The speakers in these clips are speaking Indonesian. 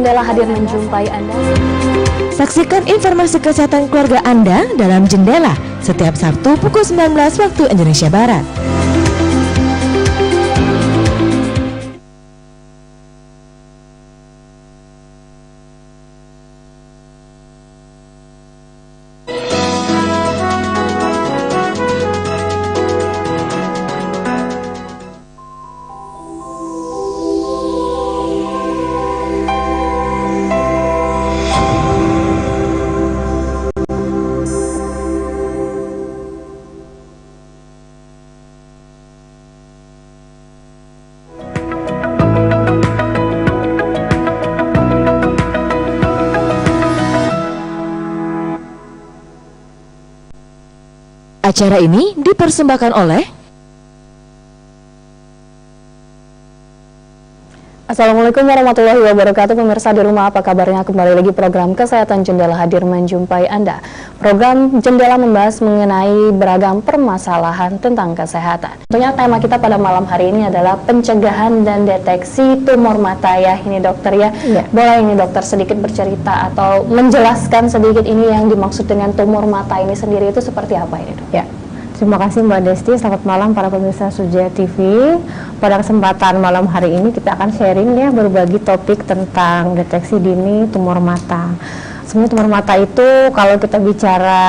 Jendela hadir menjumpai Anda. Saksikan informasi kesehatan keluarga Anda dalam Jendela setiap Sabtu pukul 19 waktu Indonesia Barat. Acara ini dipersembahkan oleh Assalamualaikum warahmatullahi wabarakatuh. Pemirsa di rumah, apa kabarnya? Kembali lagi program Kesehatan Jendela hadir menjumpai Anda. Program Jendela membahas mengenai beragam permasalahan tentang kesehatan. Tentunya tema kita pada malam hari ini adalah pencegahan dan deteksi tumor mata ya. Ini dokter ya. Boleh ini dokter sedikit bercerita atau menjelaskan sedikit ini yang dimaksud dengan tumor mata ini sendiri itu seperti apa ini dok? Ya. Terima kasih Mbak Desti, selamat malam para pemirsa Suja TV. Pada kesempatan malam hari ini kita akan sharing ya, berbagi topik tentang deteksi dini tumor mata. Sebenarnya tumor mata itu kalau kita bicara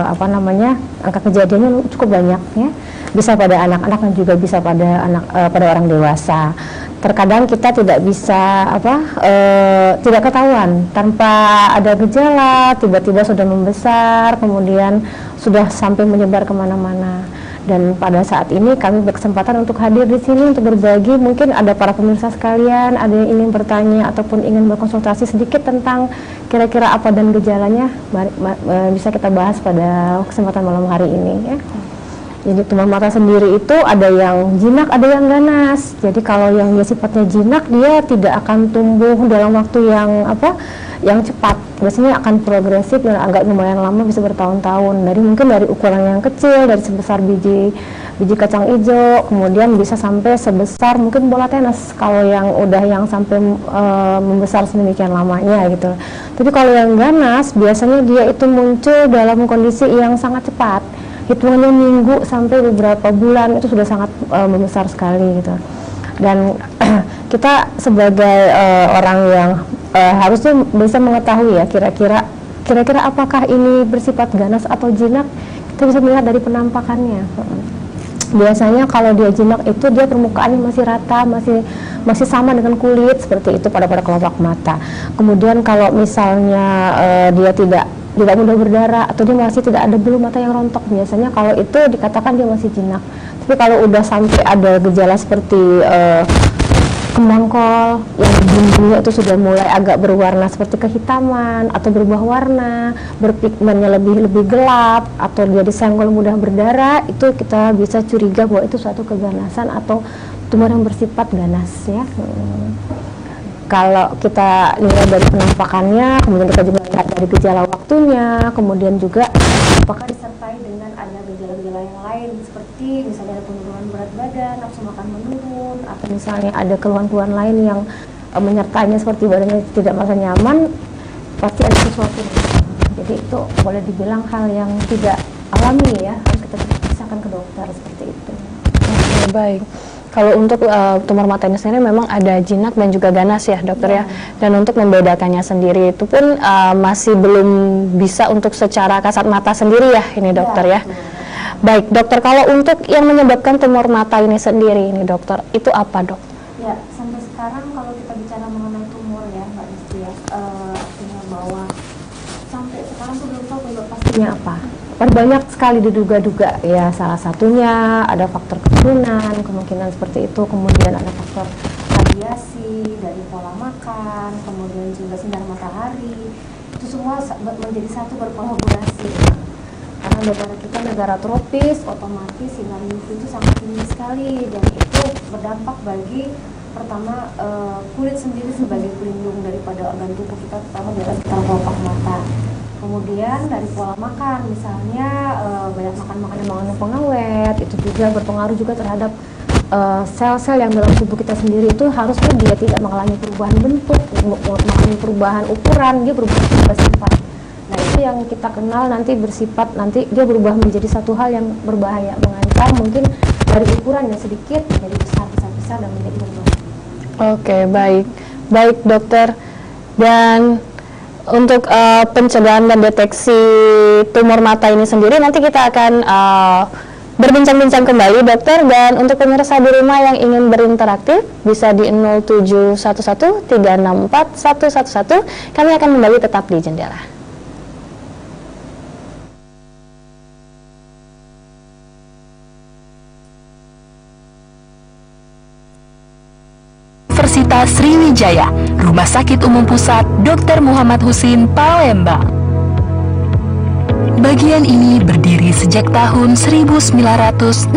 angka kejadiannya cukup banyak ya. Bisa pada anak-anak dan juga bisa pada pada orang dewasa. Terkadang kita tidak bisa tidak ketahuan tanpa ada gejala, tiba-tiba sudah membesar, kemudian sudah sampai menyebar kemana-mana. Dan pada saat ini kami berkesempatan untuk hadir di sini untuk berbagi. Mungkin ada para pemirsa sekalian, ada yang ingin bertanya ataupun ingin berkonsultasi sedikit tentang kira-kira apa dan gejalanya, bisa kita bahas pada kesempatan malam hari ini ya. Jadi tumor mata sendiri itu ada yang jinak, ada yang ganas. Jadi kalau yang dia sifatnya jinak, dia tidak akan tumbuh dalam waktu yang cepat. Biasanya akan progresif dan agak lumayan lama, bisa bertahun-tahun. Mungkin dari ukuran yang kecil, dari sebesar biji kacang hijau, kemudian bisa sampai sebesar mungkin bola tenis. Kalau yang sampai membesar sedemikian lamanya gitu. Tapi kalau yang ganas, biasanya dia itu muncul dalam kondisi yang sangat cepat. Hitungannya minggu sampai beberapa bulan itu sudah sangat membesar sekali gitu. Dan kita sebagai orang yang harusnya bisa mengetahui ya kira-kira apakah ini bersifat ganas atau jinak, kita bisa melihat dari penampakannya. Biasanya kalau dia jinak itu dia permukaannya masih rata, masih sama dengan kulit seperti itu pada kelopak mata. Kemudian kalau misalnya dia tidak mudah berdarah atau dia masih tidak ada bulu mata yang rontok, biasanya kalau itu dikatakan dia masih jinak. Tapi kalau udah sampai ada gejala seperti kembang kol yang bumbunya itu sudah mulai agak berwarna seperti kehitaman atau berubah warna, berpigmennya lebih gelap atau dia disenggol mudah berdarah, itu kita bisa curiga bahwa itu suatu keganasan atau tumor yang bersifat ganas ya. Kalau kita lihat dari penampakannya, kemudian kita juga lihat dari gejala waktunya, kemudian juga apakah disertai dengan ada gejala-gejala yang lain seperti misalnya ada penurunan berat badan, nafsu makan menurun, atau misalnya ada keluhan-keluhan lain yang menyertainya seperti badannya tidak merasa nyaman, pasti ada sesuatu. Jadi itu boleh dibilang hal yang tidak alami ya, harus kita periksakan ke dokter seperti itu. Oke, baik. Kalau untuk tumor mata ini sendiri memang ada jinak dan juga ganas ya dokter ya. Dan untuk membedakannya sendiri itu pun masih belum bisa untuk secara kasat mata sendiri ya ini dokter ya. Baik dokter, kalau untuk yang menyebabkan tumor mata ini sendiri ini dokter, itu apa dok? Ya, sampai sekarang kalau kita bicara mengenai tumor ya Mbak Desti ya, tumor bawah, sampai sekarang tuh belum tahu penyebab pastinya apa. Banyak sekali diduga-duga ya, salah satunya ada faktor keturunan, kemungkinan seperti itu, kemudian ada faktor radiasi dari pola makan, kemudian juga sinar matahari, itu semua menjadi satu berkolaborasi. Karena negara kita negara tropis, otomatis sinar UV itu sangat tinggi sekali dan itu berdampak bagi pertama kulit sendiri sebagai pelindung daripada organ tubuh kita, terutama di sekitar kelopak mata. Kemudian dari pola makan, misalnya banyak makan makanan yang mengandung pengawet, itu juga berpengaruh juga terhadap sel-sel yang dalam tubuh kita sendiri itu harusnya dia tidak mengalami perubahan bentuk mengalami perubahan ukuran, dia berubah sifat. Nah itu yang kita kenal nanti bersifat, nanti dia berubah menjadi satu hal yang berbahaya, mengancam, mungkin dari ukuran yang sedikit menjadi besar dan menjadi berbahaya. Oke, baik dokter. Dan untuk pencegahan dan deteksi tumor mata ini sendiri nanti kita akan berbincang-bincang kembali dokter. Dan untuk pemirsa di rumah yang ingin berinteraktif bisa di 0711 364 111. Kami akan kembali tetap di Jendela. Universitas Sriwijaya, Rumah Sakit Umum Pusat Dr. Muhammad Husin, Palembang. Bagian ini berdiri sejak tahun 1967.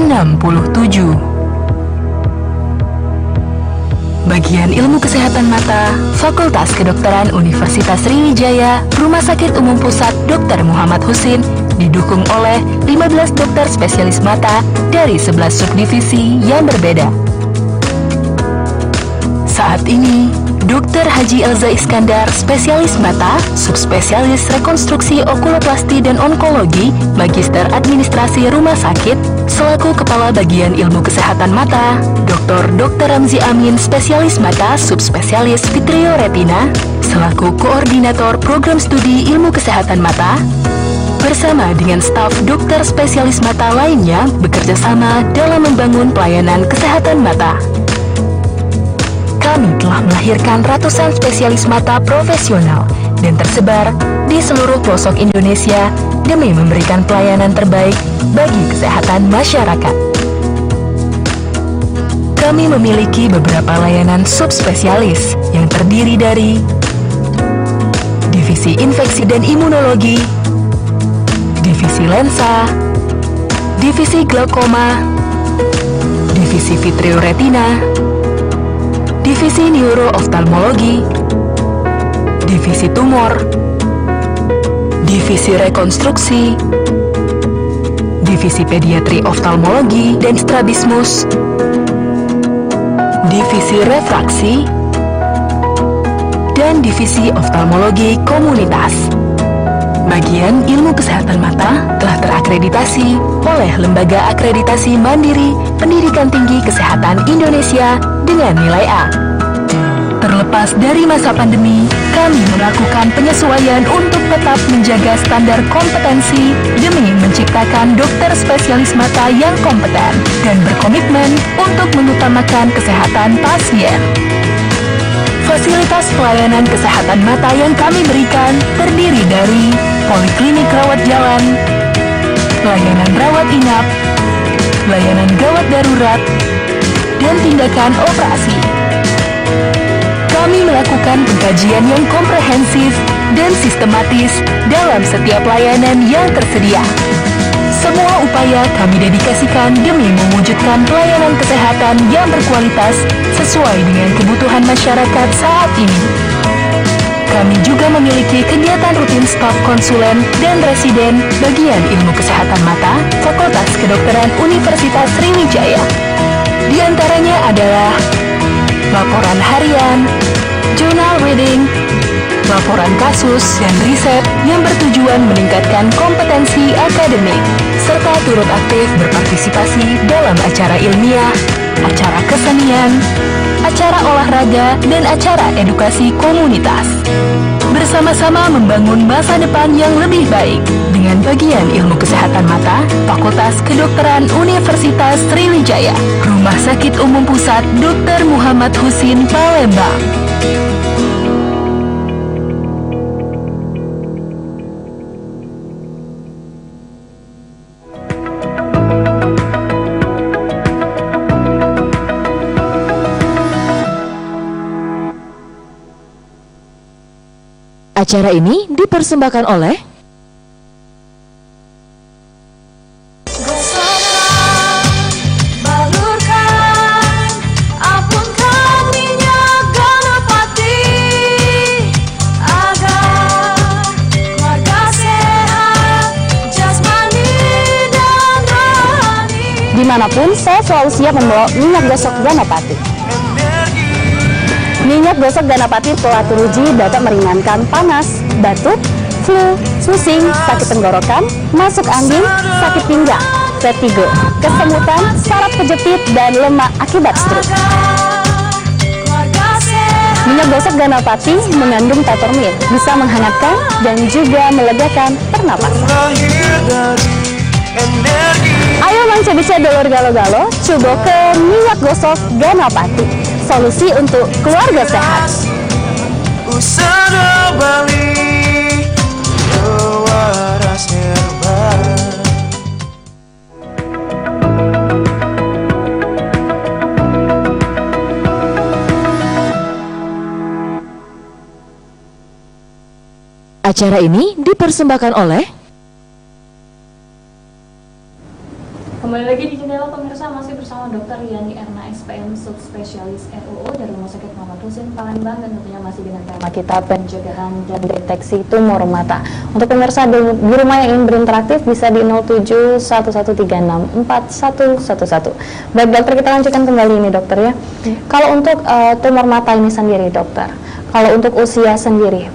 Bagian Ilmu Kesehatan Mata, Fakultas Kedokteran Universitas Sriwijaya, Rumah Sakit Umum Pusat Dr. Muhammad Husin, didukung oleh 15 dokter spesialis mata dari 11 subdivisi yang berbeda. Saat ini, Dr. Haji Elza Iskandar, spesialis mata, subspesialis rekonstruksi okuloplasti dan onkologi, Magister Administrasi Rumah Sakit, selaku Kepala Bagian Ilmu Kesehatan Mata, Dr. Ramzi Amin, spesialis mata, subspesialis Vitreoretina, selaku Koordinator Program Studi Ilmu Kesehatan Mata, bersama dengan staf dokter spesialis mata lainnya bekerja sama dalam membangun pelayanan kesehatan mata. Kami telah melahirkan ratusan spesialis mata profesional dan tersebar di seluruh pelosok Indonesia demi memberikan pelayanan terbaik bagi kesehatan masyarakat. Kami memiliki beberapa layanan subspesialis yang terdiri dari Divisi Infeksi dan Imunologi, Divisi Lensa, Divisi Glaukoma, Divisi Vitreoretina, Divisi Neurooftalmologi, Divisi Tumor, Divisi Rekonstruksi, Divisi Pediatri Oftalmologi dan Strabismus, Divisi Refraksi, dan Divisi Oftalmologi Komunitas. Bagian Ilmu Kesehatan Mata telah terakreditasi oleh Lembaga Akreditasi Mandiri Pendidikan Tinggi Kesehatan Indonesia dengan nilai A. Terlepas dari masa pandemi, kami melakukan penyesuaian untuk tetap menjaga standar kompetensi demi menciptakan dokter spesialis mata yang kompeten dan berkomitmen untuk mengutamakan kesehatan pasien. Fasilitas pelayanan kesehatan mata yang kami berikan terdiri dari poliklinik rawat jalan, layanan rawat inap, layanan gawat darurat, dan tindakan operasi. Kami melakukan pengkajian yang komprehensif dan sistematis dalam setiap layanan yang tersedia. Semua upaya kami dedikasikan demi mewujudkan pelayanan kesehatan yang berkualitas sesuai dengan kebutuhan masyarakat saat ini. Kami juga memiliki kegiatan rutin staf konsulen dan residen bagian Ilmu Kesehatan Mata Fakultas Kedokteran Universitas Sriwijaya. Di antaranya adalah laporan harian, journal reading, laporan kasus, dan riset yang bertujuan meningkatkan kompetensi akademik, serta turut aktif berpartisipasi dalam acara ilmiah, acara kesenian, acara olahraga, dan acara edukasi komunitas. Bersama-sama membangun masa depan yang lebih baik dengan bagian Ilmu Kesehatan Mata Fakultas Kedokteran Universitas Sriwijaya, Rumah Sakit Umum Pusat Dr. Muhammad Husin, Palembang. Acara ini dipersembahkan oleh Dimanapun, saya selalu siap membawa minyak gosok Ganapati. Minyak gosok Ganapati telah teruji dapat meringankan panas, batuk, flu, pusing, sakit tenggorokan, masuk angin, sakit pinggang, vertigo, kesemutan, saraf kejepit, dan lemak akibat stroke. Minyak gosok Ganapati mengandung tatormil, bisa menghangatkan dan juga melegakan pernapasan. Ayo manca-bica dolor galo-galo, coba ke minyak gosok Ganapati, solusi untuk keluarga sehat. Acara ini dipersembahkan oleh Kembali lagi di Jendela pemirsa, masih bersama Dr. Yani Erna SPM Subspesialis RUU dari Rumah Sakit Muhammad Husin Palembang, dan tentunya masih dengan tema kita pencegahan dan deteksi tumor mata. Untuk pemirsa di rumah yang ingin berinteraktif bisa di 0711364111. Baik dokter, kita lanjutkan kembali ini dokter ya. Kalau untuk tumor mata ini sendiri dokter, kalau untuk usia sendiri,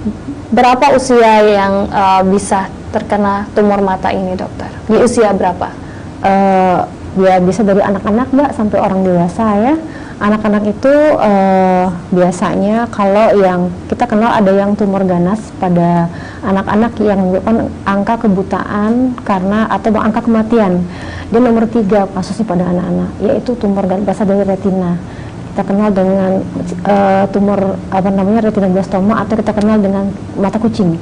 berapa usia yang bisa terkena tumor mata ini dokter? Di usia berapa? Ya bisa dari anak-anak Mbak sampai orang dewasa ya. Anak-anak itu biasanya kalau yang kita kenal ada yang tumor ganas pada anak-anak yang menyebabkan angka kebutaan karena atau angka kematian. Dia nomor 3 kasusnya pada anak-anak, yaitu tumor ganas berasal dari retina. Kita kenal dengan tumor retinoblastoma atau kita kenal dengan mata kucing.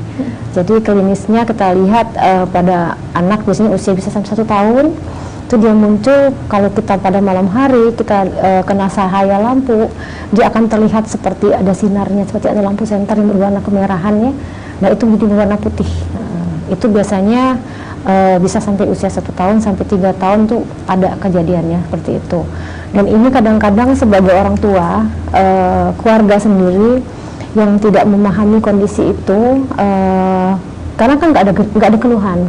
Jadi klinisnya kita lihat pada anak biasanya usia bisa sampai 1 tahun. Itu dia muncul kalau kita pada malam hari kita kena cahaya lampu, dia akan terlihat seperti ada sinarnya, seperti ada lampu senter yang berwarna kemerahan ya. Nah itu menjadi berwarna putih. Itu biasanya bisa sampai usia 1 tahun sampai 3 tahun tuh ada kejadiannya seperti itu. Dan ini kadang-kadang sebagai orang tua, keluarga sendiri yang tidak memahami kondisi itu, karena kan nggak ada keluhan,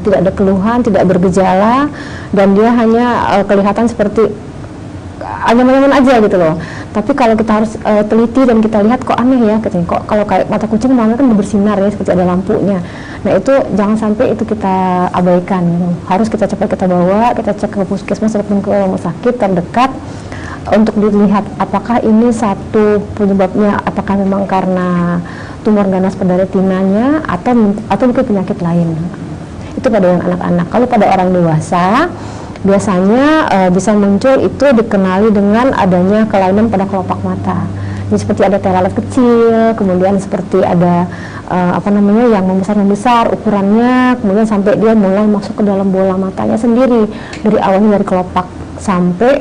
tidak bergejala, dan dia hanya kelihatan seperti anyaman-anyaman aja gitu loh. Tapi kalau kita harus teliti dan kita lihat kok aneh ya, katanya, kok kalau kayak mata kucing malah kan bersinar ya seperti ada lampunya. Nah itu jangan sampai itu kita abaikan, gitu. Harus kita cepat kita bawa, kita cek ke puskesmas ataupun ke rumah sakit terdekat untuk dilihat apakah ini satu penyebabnya, apakah memang karena tumor ganas pada retinanya atau mungkin penyakit lain. Itu pada yang anak-anak. Kalau pada orang dewasa biasanya bisa muncul itu dikenali dengan adanya kelainan pada kelopak mata. Jadi seperti ada telalat kecil, kemudian seperti ada yang membesar ukurannya, kemudian sampai dia mulai masuk ke dalam bola matanya sendiri, dari awalnya dari kelopak sampai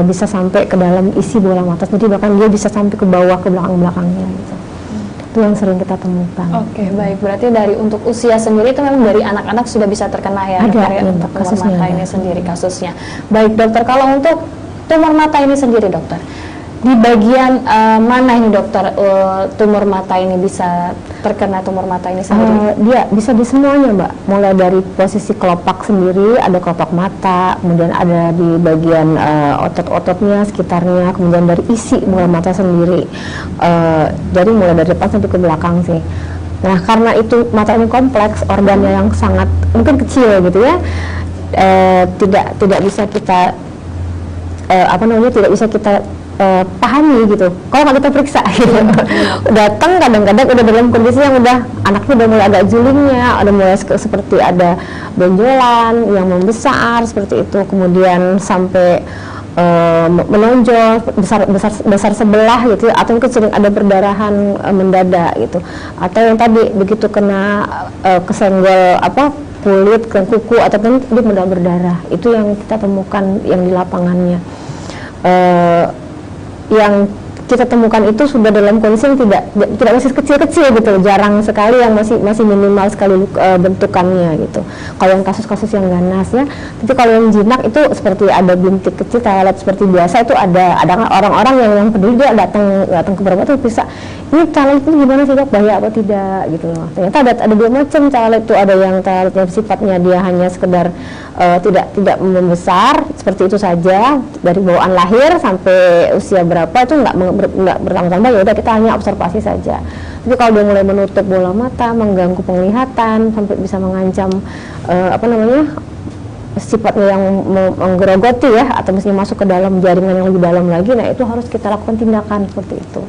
bisa sampai ke dalam isi bola mata sendiri, bahkan dia bisa sampai ke bawah, ke belakang-belakangnya gitu. Itu yang sering kita temukan. Oke, baik. Berarti dari untuk usia sendiri itu memang dari anak-anak sudah bisa terkena ya, ada dokter, ya, untuk tumor mata ini sendiri kasusnya. Baik dokter, kalau untuk tumor mata ini sendiri dokter, di bagian mana ini dokter tumor mata ini bisa terkena tumor mata ini sendiri? Dia bisa di semuanya Mbak, mulai dari posisi kelopak sendiri, ada kelopak mata, kemudian ada di bagian otot-ototnya sekitarnya, kemudian dari isi bola mata sendiri, jadi mulai dari depan sampai ke belakang sih. Nah karena itu mata ini kompleks, organnya yang sangat mungkin kecil gitu ya, tidak bisa kita tidak bisa kita pahami gitu kalau nggak kita periksa gitu. Datang kadang-kadang udah dalam kondisi yang udah anaknya udah mulai agak julingnya, udah mulai seperti ada benjolan yang membesar seperti itu, kemudian sampai menonjol besar sebelah gitu, atau mungkin sering ada perdarahan mendadak gitu, atau yang tadi begitu kena kesenggol kulit ke kuku ataupun dia mudah berdarah. Itu yang kita temukan yang di lapangannya. Yang kita temukan itu sudah dalam kondisi yang tidak masih kecil-kecil gitu, jarang sekali yang masih minimal sekali bentukannya gitu. Kalau yang kasus-kasus yang ganas ya, tapi kalau yang jinak itu seperti ada bintik kecil, telalat seperti biasa itu ada orang-orang yang peduli, dia datang ke berobat tuh bisa ini telalat itu gimana sih dok, bahaya apa tidak gitu loh. Ternyata ada 2 macam telalat itu, ada yang telalat yang sifatnya dia hanya sekedar tidak membesar seperti itu saja dari bawaan lahir sampai usia berapa itu nggak bertambah-tambah, ya udah kita hanya observasi saja. Tapi kalau dia mulai menutup bola mata, mengganggu penglihatan sampai bisa mengancam sifatnya yang menggerogoti ya, atau misalnya masuk ke dalam jaringan yang lebih dalam lagi, nah itu harus kita lakukan tindakan seperti itu.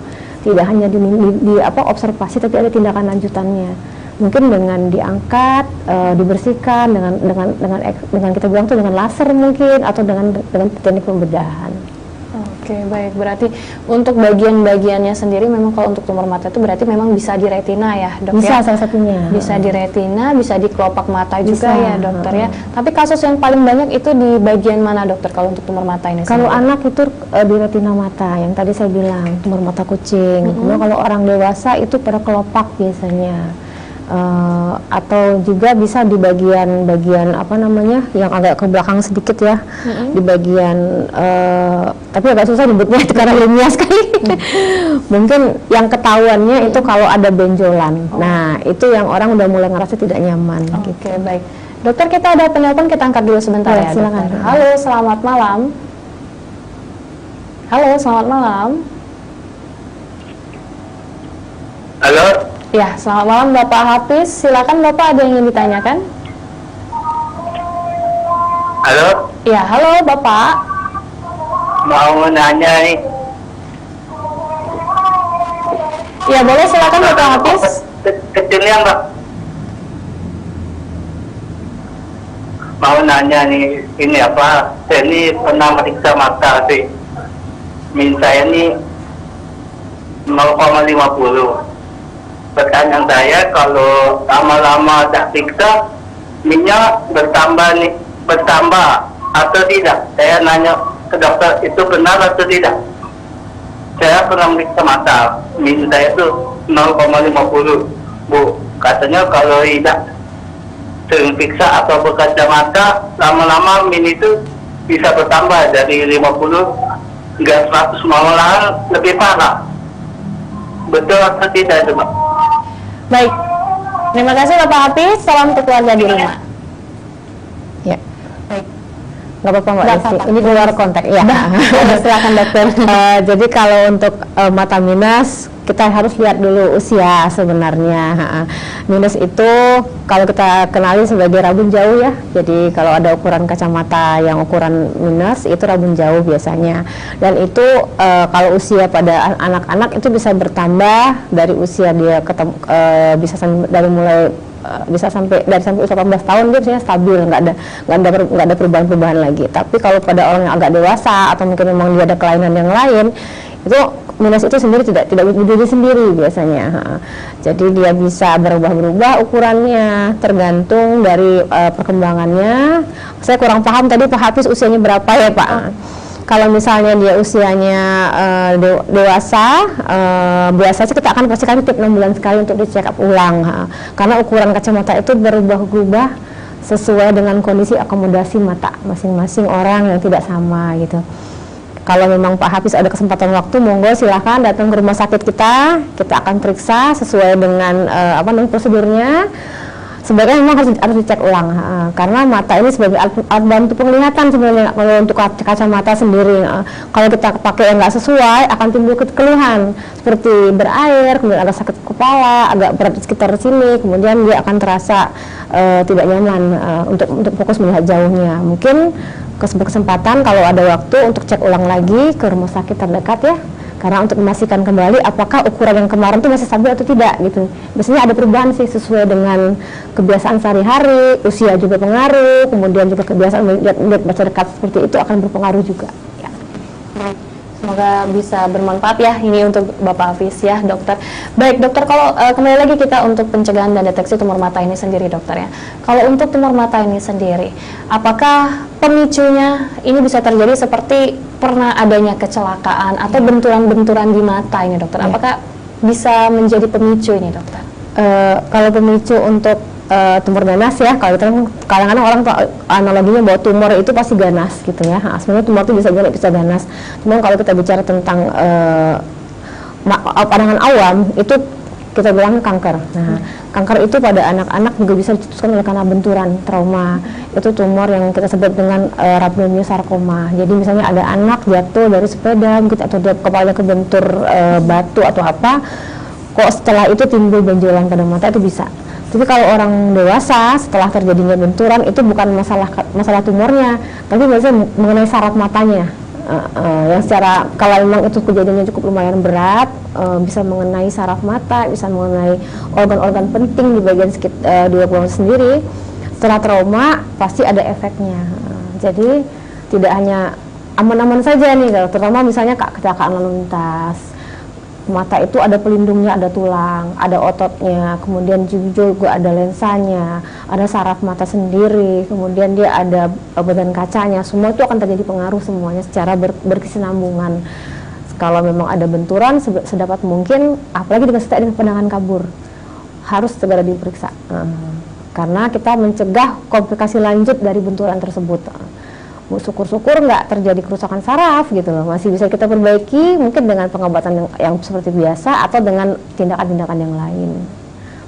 Tidak hanya di observasi, tapi ada tindakan lanjutannya. Mungkin dengan diangkat, dibersihkan dengan kita bilang tuh dengan laser mungkin, atau dengan teknik pembedahan. Oke, baik. Berarti untuk bagian-bagiannya sendiri memang kalau untuk tumor mata itu berarti memang bisa di retina ya, Dok? Bisa ya? salah satunya. Bisa di retina, bisa di kelopak mata juga bisa, ya, Dokter ya. Tapi kasus yang paling banyak itu di bagian mana, Dokter, kalau untuk tumor mata ini? Kalau sendiri? anak itu di retina mata, yang tadi saya bilang tumor mata kucing. Kemudian kalau orang dewasa itu pada kelopak biasanya. Atau juga bisa di bagian yang agak ke belakang sedikit ya, di bagian tapi agak susah nyebutnya itu karena ilmiah sekali. Mungkin yang ketahuannya itu kalau ada benjolan. Nah itu yang orang udah mulai ngerasa tidak nyaman. Oke, baik. Dokter, kita ada penelpon, kita angkat dulu sebentar ya, silakan. Dokter. Halo, selamat malam. Halo, selamat malam. Halo. Ya, selamat malam Bapak Hafiz. Silakan Bapak, ada yang ingin ditanyakan? Halo. Ya, halo Bapak. Mau nanya nih. Ya, boleh, silakan Bapak Hafiz. Kecilnya Mbak. Mau nanya nih, ini apa? Saya ini pernah meriksa mata sih. Min saya ini 0,50. Pertanyaan saya, kalau lama-lama tak periksa, minyak bertambah atau tidak? Saya nanya ke dokter, itu benar atau tidak? Saya pernah meriksa mata, min saya itu 0,50. Bu, katanya kalau tidak sering periksa atau berkacamata, lama-lama min itu bisa bertambah dari 50 hingga 100, malahan lebih parah. Betul atau tidak itu, Mbak? Baik, terima kasih Bapak Hafiz. Salam untuk keluarga di rumah. Ya. Baik. Nggak apa-apa Mbak Nggak Desi, apa-apa. ini di luar konteks ya. Silakan dokter. Jadi kalau untuk mata minus, kita harus lihat dulu usia sebenarnya. Minus itu kalau kita kenali sebagai rabun jauh ya. Jadi kalau ada ukuran kacamata yang ukuran minus, itu rabun jauh biasanya. Dan itu kalau usia pada anak-anak itu bisa bertambah dari usia dia bisa sampai dari usia 18 tahun dia biasanya stabil, nggak ada perubahan-perubahan lagi. Tapi kalau pada orang yang agak dewasa atau mungkin memang dia ada kelainan yang lain, itu minus itu sendiri tidak berdiri sendiri biasanya. Jadi dia bisa berubah-ubah ukurannya tergantung dari perkembangannya. Saya kurang paham tadi Pak Hafiz usianya berapa ya Pak? Kalau misalnya dia usianya dewasa, biasanya kita akan pastikan tiap 6 bulan sekali untuk dicek up ulang, karena ukuran kacamata itu berubah-ubah sesuai dengan kondisi akomodasi mata masing-masing orang yang tidak sama gitu. Kalau memang Pak Hafiz ada kesempatan waktu, monggo silahkan datang ke rumah sakit kita akan periksa sesuai dengan prosedurnya. Sebenarnya memang harus dicek ulang, karena mata ini sebagai alat bantu penglihatan sebenarnya. Kalau untuk kacamata sendiri, kalau kita pakai yang nggak sesuai akan timbul keluhan seperti berair, kemudian ada sakit kepala, agak berat di sekitar sini, kemudian dia akan terasa tidak nyaman untuk fokus melihat jauhnya. Mungkin kesempatan kalau ada waktu untuk cek ulang lagi ke rumah sakit terdekat ya, karena untuk memastikan kembali apakah ukuran yang kemarin itu masih stabil atau tidak gitu. Biasanya ada perubahan sih sesuai dengan kebiasaan sehari-hari, usia juga pengaruh, kemudian juga kebiasaan melihat masyarakat seperti itu akan berpengaruh juga. Ya. Semoga bisa bermanfaat ya ini untuk Bapak Hafiz ya dokter. Baik dokter, kalau kembali lagi kita untuk pencegahan dan deteksi tumor mata ini sendiri dokter ya. Kalau untuk tumor mata ini sendiri, apakah pemicunya ini bisa terjadi seperti pernah adanya kecelakaan atau benturan-benturan di mata ini dokter? Apakah bisa menjadi pemicu ini dokter? Kalau pemicu untuk tumor ganas ya, kalau kita kadang-kadang orang analoginya bahwa tumor itu pasti ganas gitu ya. Sebenarnya tumor itu bisa ganas. Cuma kalau kita bicara tentang pandangan awam itu kita bilang kanker. Nah, kanker itu pada anak-anak juga bisa dicetuskan oleh karena benturan trauma. Itu tumor yang kita sebut dengan rhabdomyosarcoma. Jadi misalnya ada anak jatuh dari sepeda mungkin atau dia kepalanya kebentur batu atau apa, kok setelah itu timbul benjolan pada mata, itu bisa. Tapi kalau orang dewasa setelah terjadinya benturan itu bukan masalah tumornya, tapi biasanya mengenai saraf matanya. Yang secara kalau memang itu kejadiannya cukup lumayan berat, bisa mengenai saraf mata, bisa mengenai organ-organ penting di bagian di tubuh sendiri. Setelah trauma pasti ada efeknya. Jadi tidak hanya aman-aman saja nih, terutama misalnya kecelakaan lalu lintas. Mata itu ada pelindungnya, ada tulang, ada ototnya, kemudian juga ada lensanya, ada saraf mata sendiri, kemudian dia ada badan kacanya. Semua itu akan terjadi pengaruh semuanya secara berkesinambungan. Kalau memang ada benturan, sedapat mungkin, apalagi disertai dengan pandangan kabur, harus segera diperiksa. Karena kita mencegah komplikasi lanjut dari benturan tersebut. Syukur-syukur nggak terjadi kerusakan saraf gitu loh, masih bisa kita perbaiki mungkin dengan pengobatan yang seperti biasa atau dengan tindakan-tindakan yang lain.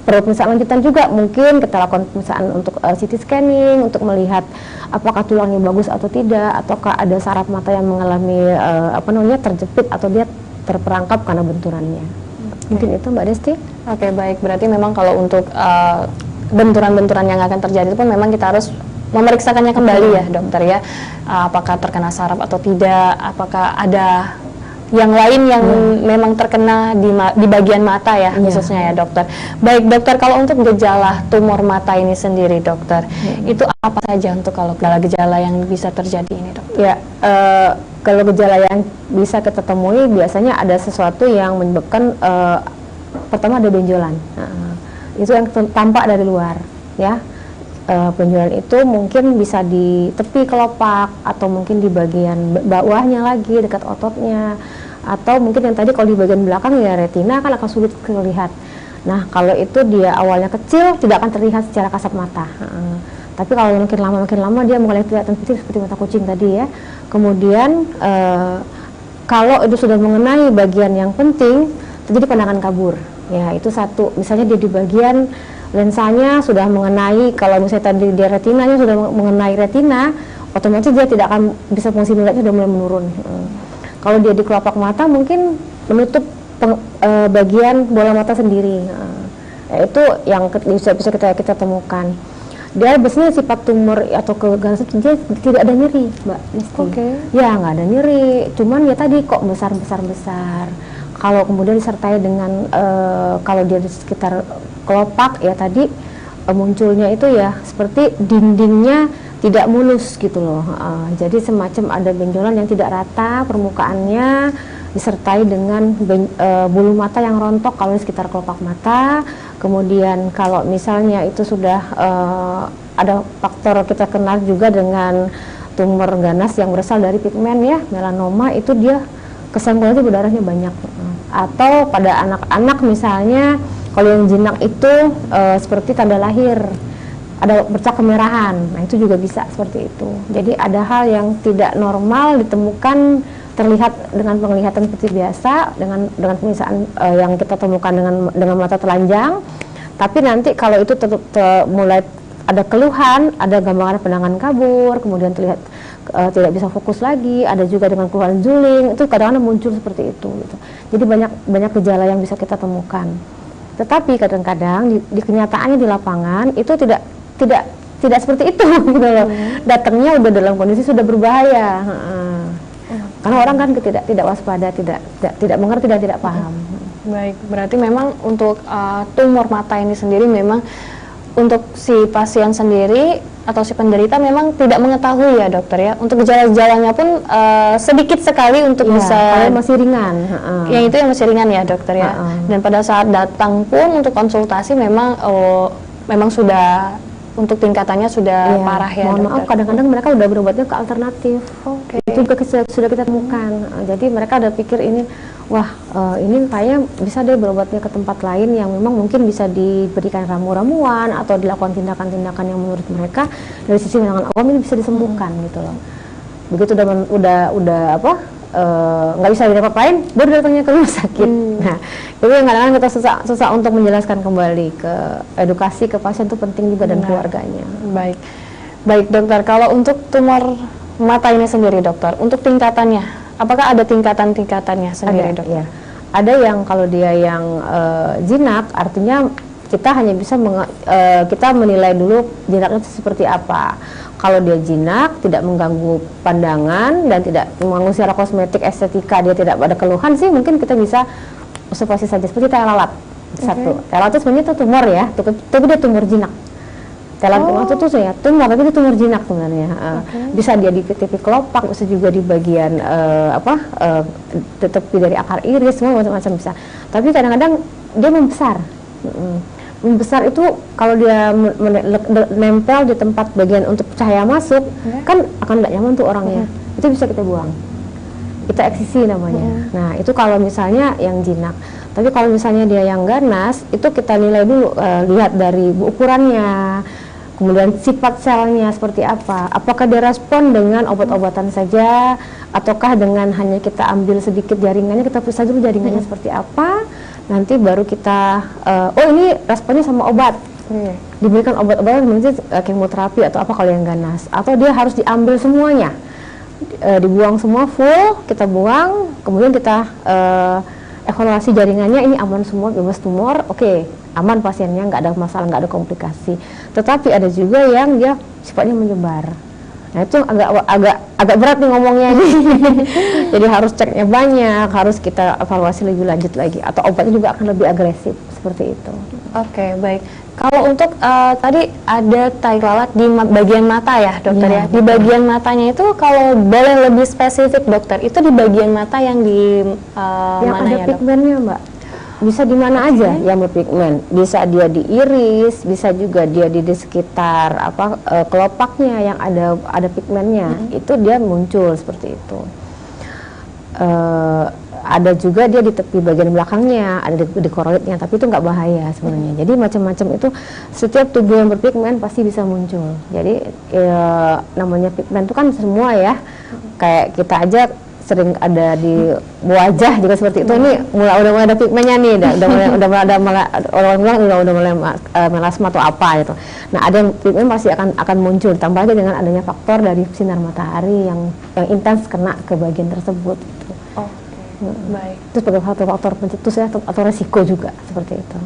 Perlu pemeriksaan lanjutan juga, mungkin kita lakukan pemeriksaan untuk CT scanning untuk melihat apakah tulangnya bagus atau tidak, ataukah ada saraf mata yang mengalami terjepit atau dia terperangkap karena benturannya. Mungkin itu Mbak Desti. Oke, baik, berarti memang kalau untuk benturan-benturan yang akan terjadi itu pun memang kita harus memeriksakannya kembali ya dokter ya, apakah terkena saraf atau tidak, apakah ada yang lain yang memang terkena di bagian mata ya khususnya ya dokter. Baik dokter, kalau untuk gejala tumor mata ini sendiri dokter, itu apa saja untuk kalau gejala yang bisa terjadi ini dokter? Ya, kalau gejala yang bisa kita temui biasanya ada sesuatu yang menyebabkan pertama ada benjolan. Itu yang tampak dari luar ya. Benjolan itu mungkin bisa di tepi kelopak atau mungkin di bagian bawahnya lagi dekat ototnya, atau mungkin yang tadi kalau di bagian belakang ya retina kan akan sulit terlihat. Nah kalau itu dia awalnya kecil tidak akan terlihat secara kasat mata, tapi kalau makin lama dia mulai kelihatan kecil seperti mata kucing tadi ya. Kemudian kalau itu sudah mengenai bagian yang penting terjadi pandangan kabur ya, itu satu. Misalnya dia di bagian lensanya sudah mengenai, kalau misalnya tadi dia retinanya sudah mengenai retina, otomatis dia tidak akan bisa fungsi melihatnya sudah mulai menurun. Kalau dia di kelopak mata mungkin menutup bagian bola mata sendiri. Itu yang bisa kita temukan. Dia biasanya sifat tumor atau keganasan dia tidak ada nyeri, Mbak Nisti. Ya nggak ada nyeri, cuman ya tadi kok besar. Kalau kemudian disertai dengan kalau dia di sekitar kelopak ya tadi munculnya itu ya seperti dindingnya tidak mulus gitu loh. Jadi semacam ada benjolan yang tidak rata permukaannya, disertai dengan bulu mata yang rontok kalau di sekitar kelopak mata. Kemudian kalau misalnya itu sudah ada faktor kita kenal juga dengan tumor ganas yang berasal dari pigmen ya, melanoma, itu dia kesenggolnya darahnya banyak. Atau pada anak-anak misalnya kalau yang jinak itu seperti tanda lahir, ada bercak kemerahan, nah itu juga bisa seperti itu. Jadi ada hal yang tidak normal ditemukan terlihat dengan penglihatan seperti biasa, dengan pemeriksaan yang kita temukan dengan mata telanjang. Tapi nanti kalau itu mulai ada keluhan, ada gambaran pandangan kabur, kemudian terlihat tidak bisa fokus lagi, ada juga dengan keluhan juling, itu kadang-kadang muncul seperti itu gitu. Jadi banyak gejala yang bisa kita temukan. Tetapi kadang-kadang di kenyataannya di lapangan itu tidak seperti itu gitu loh. Datangnya udah dalam kondisi sudah berbahaya. Karena orang kan tidak waspada, tidak mengerti dan tidak paham. Baik, berarti memang untuk tumor mata ini sendiri memang untuk si pasien sendiri atau si penderita memang tidak mengetahui ya dokter ya. Untuk gejala-gejalanya pun sedikit sekali untuk bisa. Kalau masih ringan. Yang itu yang masih ringan ya dokter ya. Dan pada saat datang pun untuk konsultasi memang sudah untuk tingkatannya sudah parah ya mohon dokter. maaf, kadang-kadang mereka udah berobatnya ke alternatif. Itu juga sudah kita temukan. Jadi mereka udah pikir ini, wah ini kayaknya bisa deh berobatnya ke tempat lain yang memang mungkin bisa diberikan ramu-ramuan atau dilakukan tindakan-tindakan yang menurut mereka dari sisi pandangan awam ini bisa disembuhkan gitu loh. Begitu udah nggak bisa diapa-apain, baru datangnya ke rumah sakit. Nah, itu yang kadang-kadang kita susah untuk menjelaskan kembali ke edukasi ke pasien itu penting juga dan keluarganya. Baik dokter, kalau untuk tumor mata ini sendiri dokter, untuk tingkatannya, apakah ada tingkatannya sendiri Ada, dokter? ya. Ada yang kalau dia yang jinak, artinya kita hanya bisa kita menilai dulu jinaknya itu seperti apa. Kalau dia jinak, tidak mengganggu pandangan dan tidak mengganggu secara kosmetik, estetika, dia tidak ada keluhan sih, mungkin kita bisa observasi saja seperti tai lalat. Satu, tai lalat itu sebenarnya itu tumor ya, tapi dia tumor jinak. Tai lalat itu ya tumor, tapi dia tumor jinak sebenarnya. Bisa dia di tepi kelopak, bisa juga di bagian tepi dari akar iris, semua macam-macam bisa. Tapi kadang-kadang dia membesar. Membesar itu kalau dia nempel di tempat bagian untuk cahaya masuk, kan akan nggak nyaman tuh orangnya. Itu bisa kita buang. Kita eksisi namanya. Nah, itu kalau misalnya yang jinak. Tapi kalau misalnya dia yang ganas, itu kita nilai dulu, lihat dari ukurannya, kemudian sifat selnya seperti apa. Apakah dia respon dengan obat-obatan saja, ataukah dengan hanya kita ambil sedikit jaringannya, kita periksa dulu jaringannya seperti apa. Nanti baru kita, ini responnya sama obat. Diberikan obat-obatan, mungkin kemoterapi atau apa kalau yang ganas. Atau dia harus diambil semuanya, dibuang semua full, kita buang, kemudian kita evaluasi jaringannya, ini aman semua, bebas tumor, oke, aman pasiennya, nggak ada masalah, nggak ada komplikasi. Tetapi ada juga yang dia sifatnya menyebar. Nah itu agak berat nih ngomongnya nih. Jadi harus ceknya banyak, harus kita evaluasi lebih lanjut lagi, atau obatnya juga akan lebih agresif seperti itu. Oke, baik. Kalau untuk tadi ada tai lalat di bagian mata ya dokter ya. Di bagian matanya itu kalau boleh lebih spesifik dokter, itu di bagian mata yang di yang mana ada ya dok? pigmennya Mbak. Bisa di mana aja yang berpigmen. Bisa dia di iris, bisa juga dia di sekitar kelopaknya yang ada pigmennya. Itu dia muncul seperti itu. Ada juga dia di tepi bagian belakangnya, ada di koroidnya, tapi itu nggak bahaya sebenarnya. Jadi macam-macam itu, setiap tubuh yang berpigmen pasti bisa muncul. Jadi namanya pigmen itu kan semua ya, kayak kita aja sering ada di wajah juga seperti itu. Ini udah mulai ada pigmennya nih, udah mulai ada orang bilang udah mulai melasma atau apa gitu. Nah, ada yang pigmen pasti akan muncul, tambah aja dengan adanya faktor dari sinar matahari yang intens kena ke bagian tersebut gitu. Baik. Itu sebagai faktor pencetus ya, atau resiko juga seperti itu.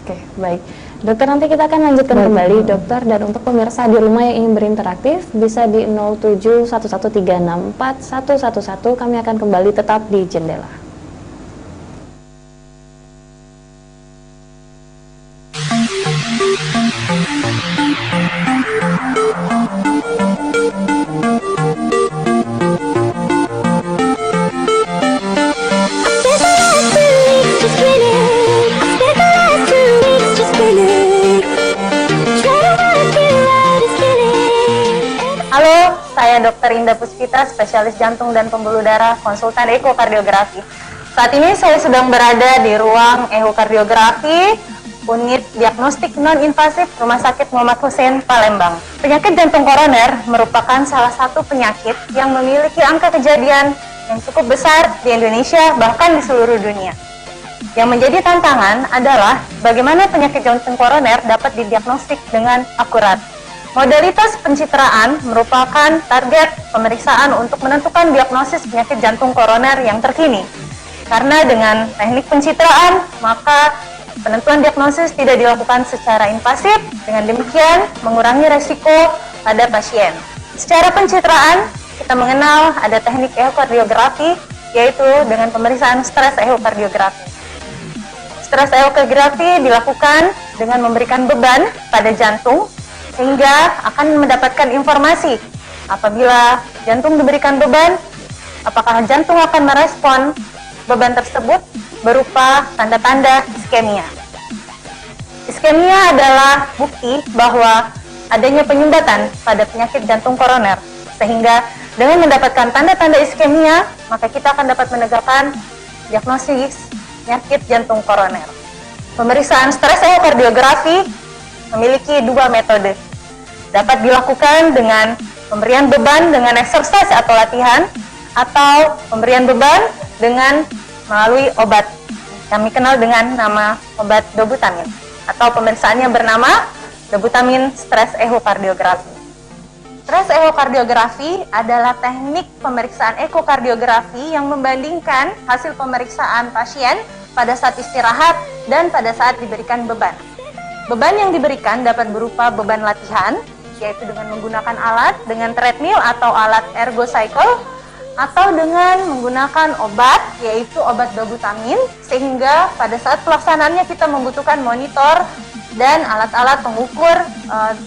Oke, baik. Dokter, nanti kita akan lanjutkan kembali dokter, dan untuk pemirsa di rumah yang ingin berinteraktif bisa di 0711364111. Kami akan kembali tetap di Jendela. Halo, saya Dr. Indah Puspita, spesialis jantung dan pembuluh darah, konsultan ekokardiografi. Saat ini saya sedang berada di ruang ekokardiografi, unit diagnostik non-invasif Rumah Sakit Muhammad Hussein, Palembang. Penyakit jantung koroner merupakan salah satu penyakit yang memiliki angka kejadian yang cukup besar di Indonesia, bahkan di seluruh dunia. Yang menjadi tantangan adalah bagaimana penyakit jantung koroner dapat didiagnostik dengan akurat. Modalitas pencitraan merupakan target pemeriksaan untuk menentukan diagnosis penyakit jantung koroner yang terkini. Karena dengan teknik pencitraan, maka penentuan diagnosis tidak dilakukan secara invasif, dengan demikian mengurangi resiko pada pasien. Secara pencitraan, kita mengenal ada teknik ekokardiografi, yaitu dengan pemeriksaan stres ekokardiografi. Stres ekokardiografi dilakukan dengan memberikan beban pada jantung, sehingga akan mendapatkan informasi apabila jantung diberikan beban, apakah jantung akan merespon beban tersebut berupa tanda-tanda iskemia. Iskemia adalah bukti bahwa adanya penyumbatan pada penyakit jantung koroner, sehingga dengan mendapatkan tanda-tanda iskemia, maka kita akan dapat menegakkan diagnosis penyakit jantung koroner. Pemeriksaan stres ekokardiografi memiliki dua metode. Dapat dilakukan dengan pemberian beban dengan eksersis atau latihan, atau pemberian beban dengan melalui obat. Kami kenal dengan nama obat dobutamin atau pemeriksaannya bernama dobutamin stress echocardiografi. Stress echocardiografi adalah teknik pemeriksaan ekokardiografi yang membandingkan hasil pemeriksaan pasien pada saat istirahat dan pada saat diberikan beban. Beban yang diberikan dapat berupa beban latihan, yaitu dengan menggunakan alat dengan treadmill atau alat ergocycle, atau dengan menggunakan obat, yaitu obat dobutamin, sehingga pada saat pelaksanaannya kita membutuhkan monitor dan alat-alat pengukur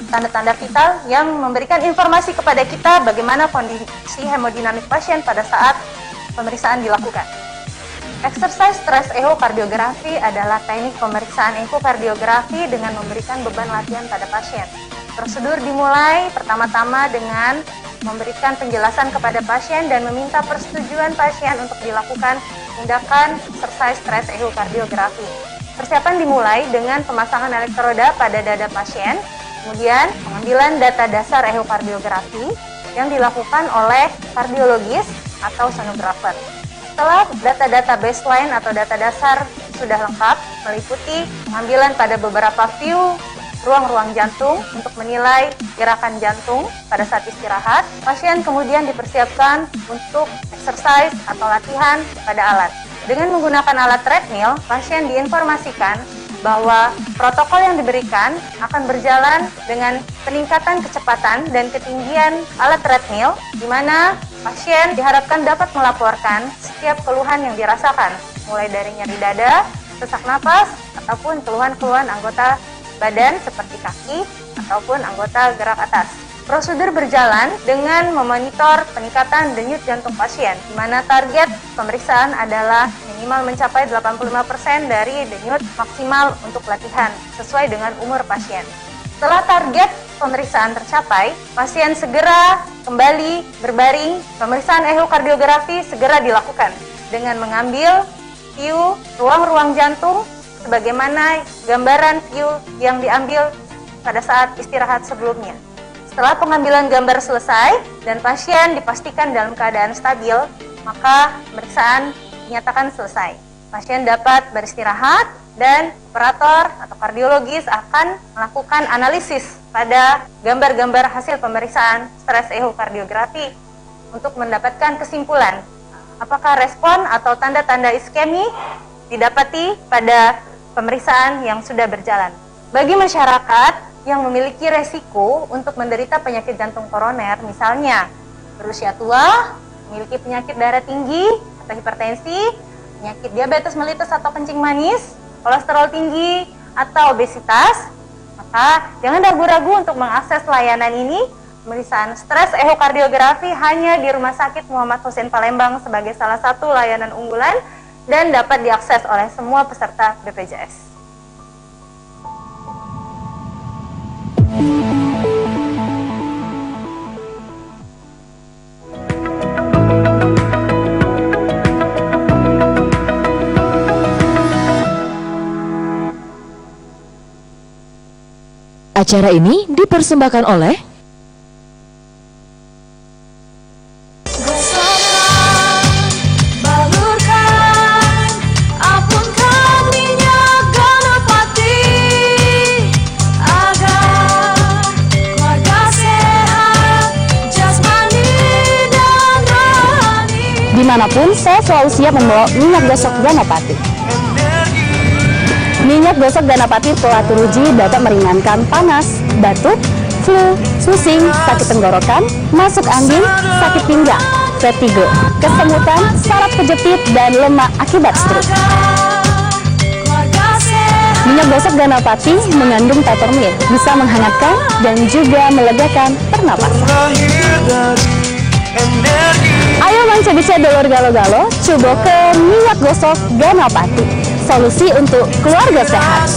tanda-tanda vital yang memberikan informasi kepada kita bagaimana kondisi hemodinamik pasien pada saat pemeriksaan dilakukan. Exercise stress echocardiografi adalah teknik pemeriksaan ekokardiografi dengan memberikan beban latihan pada pasien. Prosedur dimulai pertama-tama dengan memberikan penjelasan kepada pasien dan meminta persetujuan pasien untuk dilakukan tindakan exercise stress echocardiografi. Persiapan dimulai dengan pemasangan elektroda pada dada pasien, kemudian pengambilan data dasar echocardiografi yang dilakukan oleh kardiologis atau sonografer. Setelah data-data baseline atau data dasar sudah lengkap, meliputi pengambilan pada beberapa view ruang-ruang jantung untuk menilai gerakan jantung pada saat istirahat, pasien kemudian dipersiapkan untuk exercise atau latihan pada alat. Dengan menggunakan alat treadmill, pasien diinformasikan bahwa protokol yang diberikan akan berjalan dengan peningkatan kecepatan dan ketinggian alat treadmill, di mana pasien diharapkan dapat melaporkan setiap keluhan yang dirasakan, mulai dari nyeri dada, sesak napas, ataupun keluhan-keluhan anggota badan seperti kaki ataupun anggota gerak atas. Prosedur berjalan dengan memonitor peningkatan denyut jantung pasien, di mana target pemeriksaan adalah minimal mencapai 85% dari denyut maksimal untuk latihan, sesuai dengan umur pasien. Setelah target pemeriksaan tercapai, pasien segera kembali berbaring. Pemeriksaan echocardiografi segera dilakukan dengan mengambil view ruang-ruang jantung sebagaimana gambaran view yang diambil pada saat istirahat sebelumnya. Setelah pengambilan gambar selesai dan pasien dipastikan dalam keadaan stabil, maka pemeriksaan dinyatakan selesai. Pasien dapat beristirahat dan operator atau kardiologis akan melakukan analisis pada gambar-gambar hasil pemeriksaan stres echocardiografi untuk mendapatkan kesimpulan apakah respon atau tanda-tanda iskemi didapati pada pemeriksaan yang sudah berjalan. Bagi masyarakat yang memiliki resiko untuk menderita penyakit jantung koroner, misalnya berusia tua, memiliki penyakit darah tinggi atau hipertensi, penyakit diabetes mellitus atau kencing manis, kolesterol tinggi, atau obesitas, maka jangan ragu-ragu untuk mengakses layanan ini. Pemeriksaan stres echocardiografi hanya di Rumah Sakit Muhammad Hussein Palembang sebagai salah satu layanan unggulan dan dapat diakses oleh semua peserta BPJS. Acara ini dipersembahkan oleh Dimanapun, saya selalu siap membawa minyak gosok Ganapati. Minyak gosok Ganapati telah teruji dapat meringankan panas, batuk, flu, pusing, sakit tenggorokan, masuk angin, sakit pinggang, vertigo, kesemutan, saraf kejepit, dan lemak akibat stroke. Minyak gosok Ganapati mengandung peppermint, bisa menghangatkan dan juga melegakan pernapasan. Ayo manca-bica dolor galo-galo, coba ke minyak gosok Ganapati, solusi untuk keluarga sehat.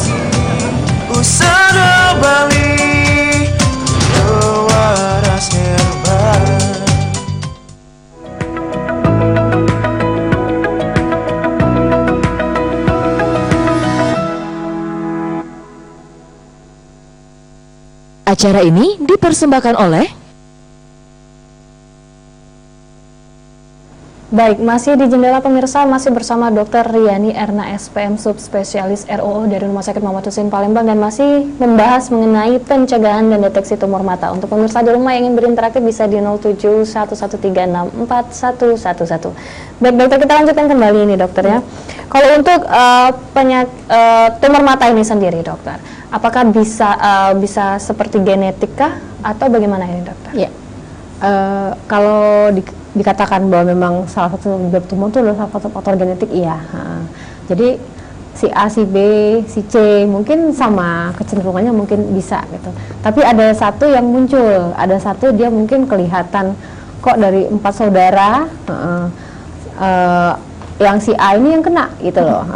Acara ini dipersembahkan oleh Baik, masih di Jendela pemirsa, masih bersama Dr. Riani Erna SPM Subspesialis ROO dari Rumah Sakit Muhammad Husin Palembang dan masih membahas mengenai pencegahan dan deteksi tumor mata. Untuk pemirsa di rumah yang ingin berinteraksi bisa di 0711364111. Baik dokter, kita lanjutkan kembali ini dokter ya. Kalau untuk tumor mata ini sendiri dokter, apakah bisa seperti genetik kah atau bagaimana ini dokter? Ya, kalau dikatakan bahwa memang salah satu penyebab tumor itu adalah salah satu faktor genetik, iya. Jadi si A, si B, si C mungkin sama kecenderungannya mungkin bisa gitu. Tapi ada satu yang muncul, ada satu dia mungkin kelihatan kok dari 4 saudara, yang si A ini yang kena gitu loh,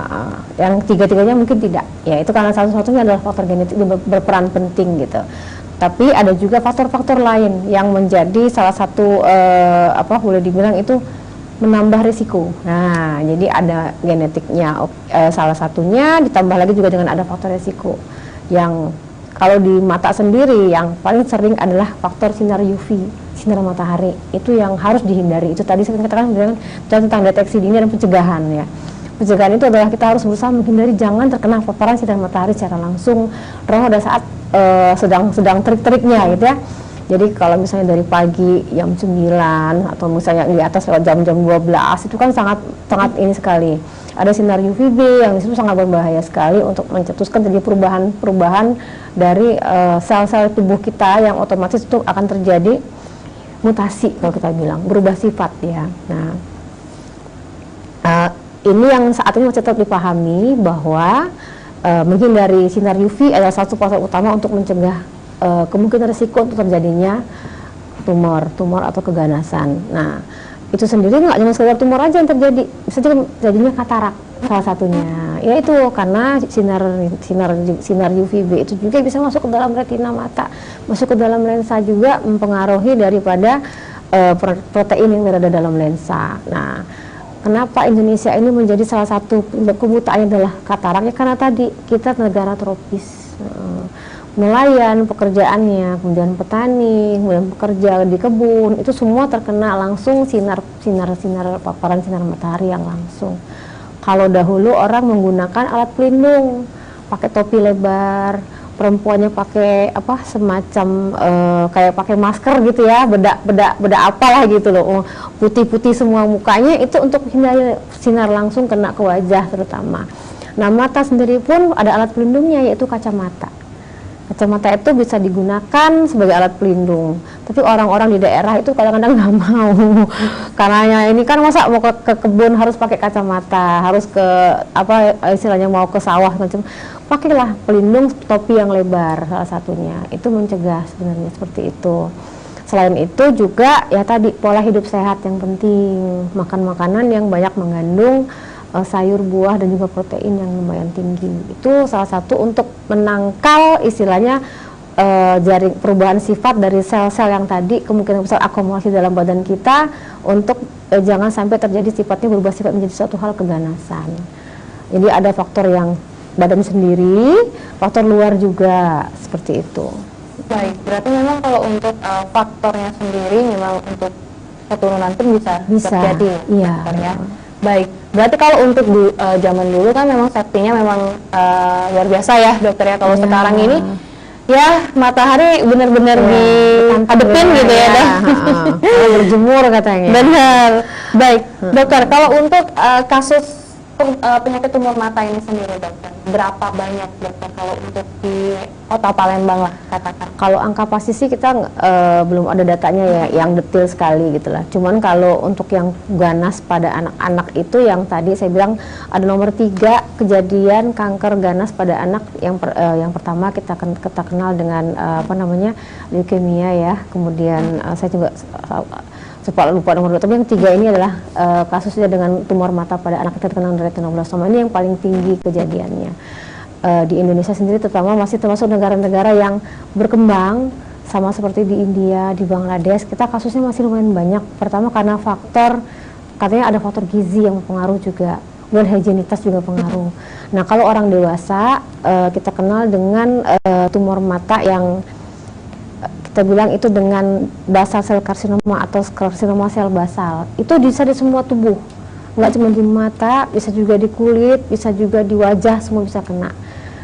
yang tiga-tiganya mungkin tidak. Ya itu karena satu-satunya adalah faktor genetik berperan penting gitu. Tapi ada juga faktor-faktor lain yang menjadi salah satu boleh dibilang itu menambah risiko. Nah, jadi ada genetiknya salah satunya, ditambah lagi juga dengan ada faktor risiko. Yang kalau di mata sendiri yang paling sering adalah faktor sinar UV, sinar matahari. Itu yang harus dihindari. Itu tadi saya katakan tentang deteksi dini dan pencegahan ya. Pencegahan itu adalah kita harus berusaha menghindari jangan terkena paparan sinar matahari secara langsung pada saat sedang terik-teriknya gitu ya. Jadi kalau misalnya dari pagi jam 9 atau misalnya di atas jam-jam 12 itu kan sangat ini sekali. Ada sinar UVB yang disitu sangat berbahaya sekali untuk mencetuskan terjadi perubahan dari sel-sel tubuh kita yang otomatis itu akan terjadi mutasi kalau kita bilang, berubah sifat ya. Nah, ini yang saat ini masih tetap dipahami bahwa menghindari sinar UV adalah satu faktor utama untuk mencegah kemungkinan risiko untuk terjadinya tumor atau keganasan. Nah, itu sendiri nggak cuma sekedar tumor aja yang terjadi, bisa juga terjadinya katarak salah satunya. Ya itu karena sinar UVB itu juga bisa masuk ke dalam retina mata, masuk ke dalam lensa juga mempengaruhi daripada protein yang berada dalam lensa. Nah, kenapa Indonesia ini menjadi salah satu kebutaan adalah katarak? Ya karena tadi kita negara tropis, nelayan pekerjaannya, kemudian petani, kemudian pekerja di kebun, itu semua terkena langsung sinar paparan sinar matahari yang langsung. Kalau dahulu orang menggunakan alat pelindung, pakai topi lebar, perempuannya pakai semacam kayak pakai masker gitu ya, beda apalah gitu loh, putih-putih semua mukanya, itu untuk hindari sinar langsung kena ke wajah terutama. Nah, mata sendiri pun ada alat pelindungnya, yaitu kacamata. Kacamata itu bisa digunakan sebagai alat pelindung, tapi orang-orang di daerah itu kadang-kadang nggak mau, karena ini kan masa mau ke kebun harus pakai kacamata, harus ke istilahnya mau ke sawah macam, pakailah pelindung topi yang lebar salah satunya, itu mencegah sebenarnya seperti itu. Selain itu juga ya tadi pola hidup sehat yang penting, makan makanan yang banyak mengandung sayur, buah, dan juga protein yang lumayan tinggi. Itu salah satu untuk menangkal istilahnya jaring perubahan sifat dari sel-sel yang tadi kemungkinan besar akumulasi dalam badan kita untuk jangan sampai terjadi sifatnya berubah sifat menjadi suatu hal keganasan. Jadi ada faktor yang badan sendiri, faktor luar juga seperti itu. Baik, berarti memang kalau untuk faktornya sendiri memang untuk keturunan pun bisa terjadi iya. Ya. Baik, berarti kalau untuk zaman dulu kan memang safety-nya memang luar biasa ya dokter ya. Kalau sekarang ini ya matahari benar-benar dihadapin gitu ya, berjemur katanya. Benar. Baik, dokter, kalau untuk kasus penyakit tumor mata ini sendiri dokter, berapa banyak dokter kalau untuk di kota Palembang lah katakan? Kalau angka pasti sih kita belum ada datanya ya yang detail sekali gitulah. Cuman kalau untuk yang ganas pada anak-anak itu yang tadi saya bilang ada nomor 3 kejadian kanker ganas pada anak yang pertama kita kenal dengan leukemia ya. Kemudian saya juga lupa nomor 2, tapi yang 3 ini adalah kasusnya dengan tumor mata pada anak kita terkena retinoblastoma. Ini yang paling tinggi kejadiannya. Di Indonesia sendiri terutama masih termasuk negara-negara yang berkembang sama seperti di India, di Bangladesh, kita kasusnya masih lumayan banyak. Pertama karena katanya ada faktor gizi yang mempengaruhi juga, dan higienitas juga pengaruh. Nah, kalau orang dewasa kita kenal dengan tumor mata yang kita bilang itu dengan basal sel karsinoma atau karsinoma sel basal, itu bisa di semua tubuh, nggak cuma di mata, bisa juga di kulit, bisa juga di wajah, semua bisa kena.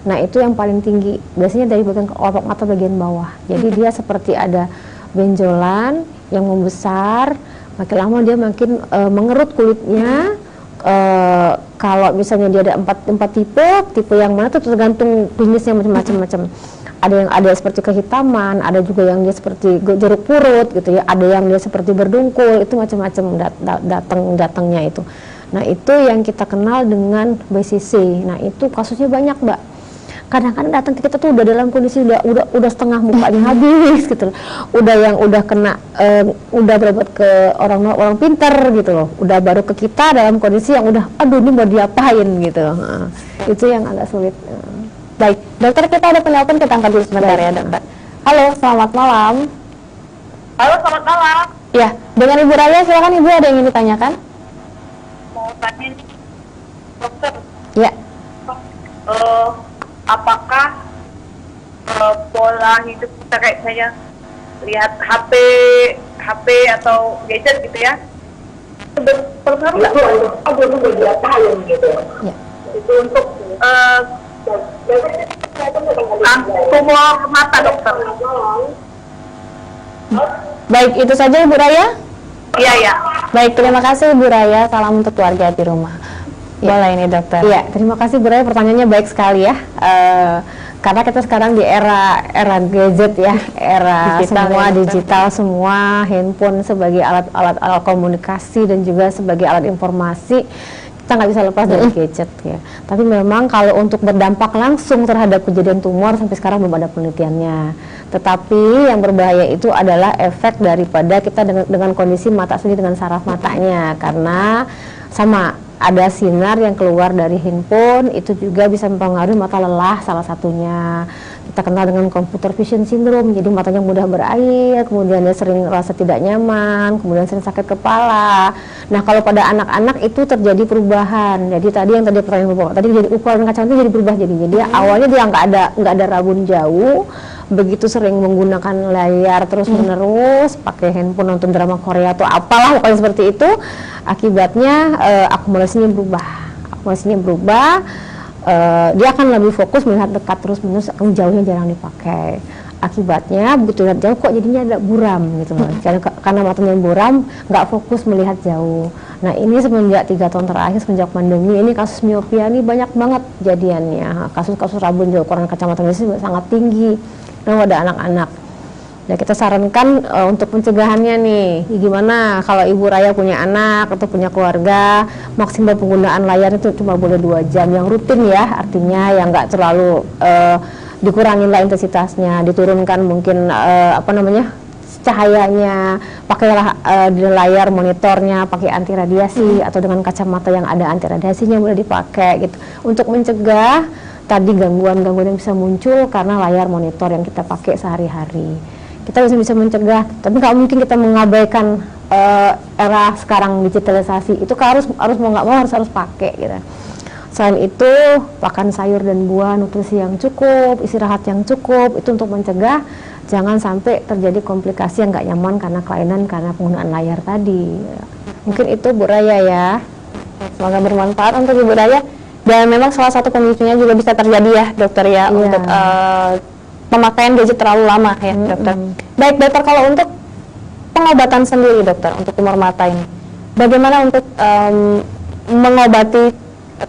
Nah itu yang paling tinggi, biasanya dari bagian kelopak mata bagian bawah. Jadi dia seperti ada benjolan yang membesar, makin lama dia makin mengerut kulitnya. Kalau misalnya dia ada empat tipe yang mana itu tergantung jenisnya, macam-macam. Ada seperti kehitaman, ada juga yang dia seperti jeruk purut gitu ya, ada yang dia seperti berdungkul, itu macam-macam datangnya itu. Nah itu yang kita kenal dengan BCC. Nah itu kasusnya banyak, Mbak. Kadang-kadang datang ke kita tuh udah dalam kondisi udah setengah mukanya habis gitu, udah kena udah berobat ke orang pinter gitu loh, udah baru ke kita dalam kondisi yang udah aduh ini mau diapain gitu. Itu yang agak sulit. Baik, dokter, kita ada penelpon, kita angkat dulu sebentar ya, dokter. Halo, selamat malam. Halo, selamat malam. Ya, dengan Ibu Raya, silakan Ibu, ada yang ingin ditanyakan? Mau tanya nih, dokter, Ya. apakah pola hidup kita kayak saya lihat HP atau gadget gitu ya, berpengaruh nggak untuk diapain gitu? Ya. Itu untuk tumor mata, dokter. Baik, itu saja Ibu Raya? Iya, ya. Baik, terima kasih Ibu Raya, salam untuk keluarga di rumah. Boleh ini dokter. Iya, terima kasih Bu Raya, pertanyaannya baik sekali ya. Karena kita sekarang di era gadget ya, era Digital semua ya, dokter. digital, semua handphone sebagai alat komunikasi dan juga sebagai alat informasi, kita nggak bisa lepas dari gadget ya. Tapi memang kalau untuk berdampak langsung terhadap kejadian tumor sampai sekarang belum ada penelitiannya. Tetapi yang berbahaya itu adalah efek daripada kita dengan kondisi mata sendiri, dengan saraf matanya, karena sama ada sinar yang keluar dari handphone, itu juga bisa mempengaruhi mata lelah salah satunya. Kita kenal dengan computer vision syndrome, jadi matanya mudah berair, kemudian dia sering rasa tidak nyaman, kemudian sering sakit kepala. Nah kalau pada anak-anak itu terjadi perubahan. Jadi tadi yang tadi pertanyaan Bapak tadi, jadi ukuran kacamata jadi berubah, jadi awalnya dia nggak ada rabun jauh, begitu sering menggunakan layar terus menerus, pakai handphone nonton drama Korea atau apalah pokoknya seperti itu, akibatnya akumulasinya berubah. Dia akan lebih fokus melihat dekat terus menerus, jauhnya jarang dipakai. Akibatnya begitu lihat jauh kok jadinya ada buram gitu loh. Karena matanya buram, nggak fokus melihat jauh. Nah ini semenjak 3 tahun terakhir, semenjak pandemi ini, kasus miopia ini banyak banget jadiannya. Kasus-kasus rabun jauh ukuran kacamata ini sangat tinggi. Nah ada anak-anak. Nah kita sarankan untuk pencegahannya nih, gimana kalau Ibu Raya punya anak atau punya keluarga, maksimal penggunaan layar itu cuma boleh 2 jam yang rutin ya, artinya yang nggak terlalu dikurangin lah intensitasnya, diturunkan mungkin cahayanya, pakailah di layar monitornya pakai anti radiasi atau dengan kacamata yang ada anti radiasinya boleh dipakai gitu, untuk mencegah tadi gangguan-gangguan yang bisa muncul karena layar monitor yang kita pakai sehari-hari. Kita bisa mencegah, tapi nggak mungkin kita mengabaikan era sekarang digitalisasi. Itu harus mau nggak mau harus pakai gitu. Selain itu, makan sayur dan buah, nutrisi yang cukup, istirahat yang cukup, itu untuk mencegah jangan sampai terjadi komplikasi yang nggak nyaman karena kelainan karena penggunaan layar tadi. Mungkin itu Bu Raya ya. Semoga bermanfaat untuk Ibu Raya. Dan memang salah satu pemicunya juga bisa terjadi ya dokter ya, untuk pemakaian gadget terlalu lama ya dokter. Baik dokter, kalau untuk pengobatan sendiri dokter untuk tumor mata ini, bagaimana untuk mengobati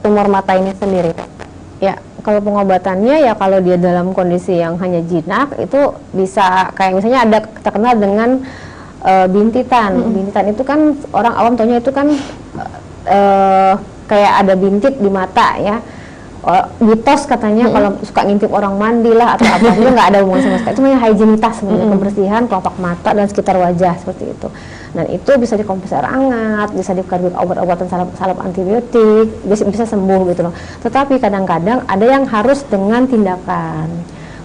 tumor mata ini sendiri dokter? Ya, kalau pengobatannya ya kalau dia dalam kondisi yang hanya jinak itu bisa kayak misalnya ada kita kenal dengan bintitan. Bintitan itu kan orang awam taunya itu kan kayak ada bintit di mata ya. Mitos katanya kalau suka ngintip orang mandi lah atau apa, itu nggak ada hubungan sama sekali. Itu namanya higienitas sebenarnya, kebersihan kelopak mata dan sekitar wajah seperti itu. Dan itu bisa dikompres air hangat, bisa dikarbit obat-obatan salep antibiotik, bisa sembuh gitu loh. Tetapi kadang-kadang ada yang harus dengan tindakan.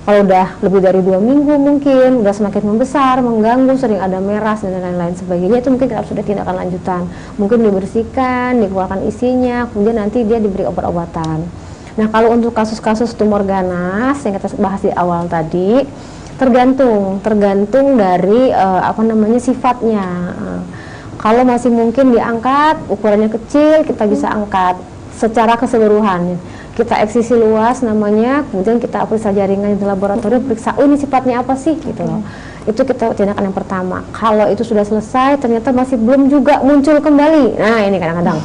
Kalau udah lebih dari 2 minggu mungkin udah semakin membesar, mengganggu, sering ada meras dan lain-lain sebagainya, itu mungkin kita sudah tindakan lanjutan. Mungkin dibersihkan, dikeluarkan isinya, kemudian nanti dia diberi obat-obatan. Nah kalau untuk kasus-kasus tumor ganas yang kita bahas di awal tadi, Tergantung dari sifatnya. Kalau masih mungkin diangkat, ukurannya kecil, kita bisa angkat secara keseluruhan. Kita eksisi luas namanya, kemudian kita periksa jaringan di laboratorium, periksa, ini sifatnya apa sih, gitu loh. Itu kita tindakan yang pertama. Kalau itu sudah selesai, ternyata masih belum juga muncul kembali. Nah, ini kadang-kadang,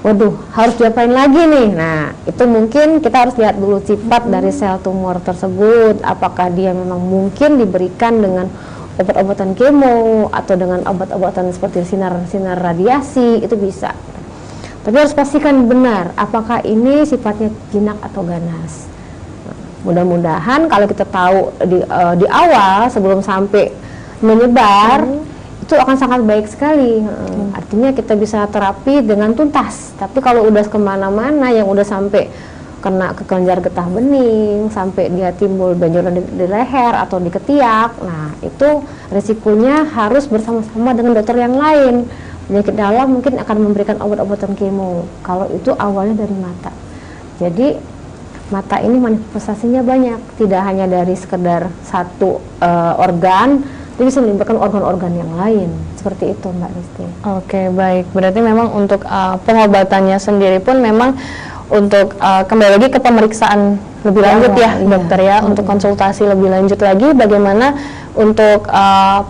waduh, harus diapain lagi nih? Nah, itu mungkin kita harus lihat dulu sifat dari sel tumor tersebut. Apakah dia memang mungkin diberikan dengan obat-obatan kemo atau dengan obat-obatan seperti sinar radiasi, itu bisa. Tapi harus pastikan benar apakah ini sifatnya jinak atau ganas. Mudah-mudahan kalau kita tahu di awal sebelum sampai menyebar, itu akan sangat baik sekali. Artinya kita bisa terapi dengan tuntas. Tapi kalau udah kemana-mana, yang udah sampai kena ke kelenjar getah bening, sampai dia timbul benjolan di leher atau di ketiak, nah itu risikonya harus bersama-sama dengan dokter yang lain. Penyakit dalam mungkin akan memberikan obat-obatan kemo kalau itu awalnya dari mata. Jadi mata ini manifestasinya banyak, tidak hanya dari sekedar satu organ, tapi bisa melibatkan organ-organ yang lain. Seperti itu, Mbak Risti. Oke, baik. Berarti memang untuk pengobatannya sendiri pun memang untuk kembali lagi ke pemeriksaan lebih lanjut ya, dokter ya, untuk konsultasi lebih lanjut lagi bagaimana untuk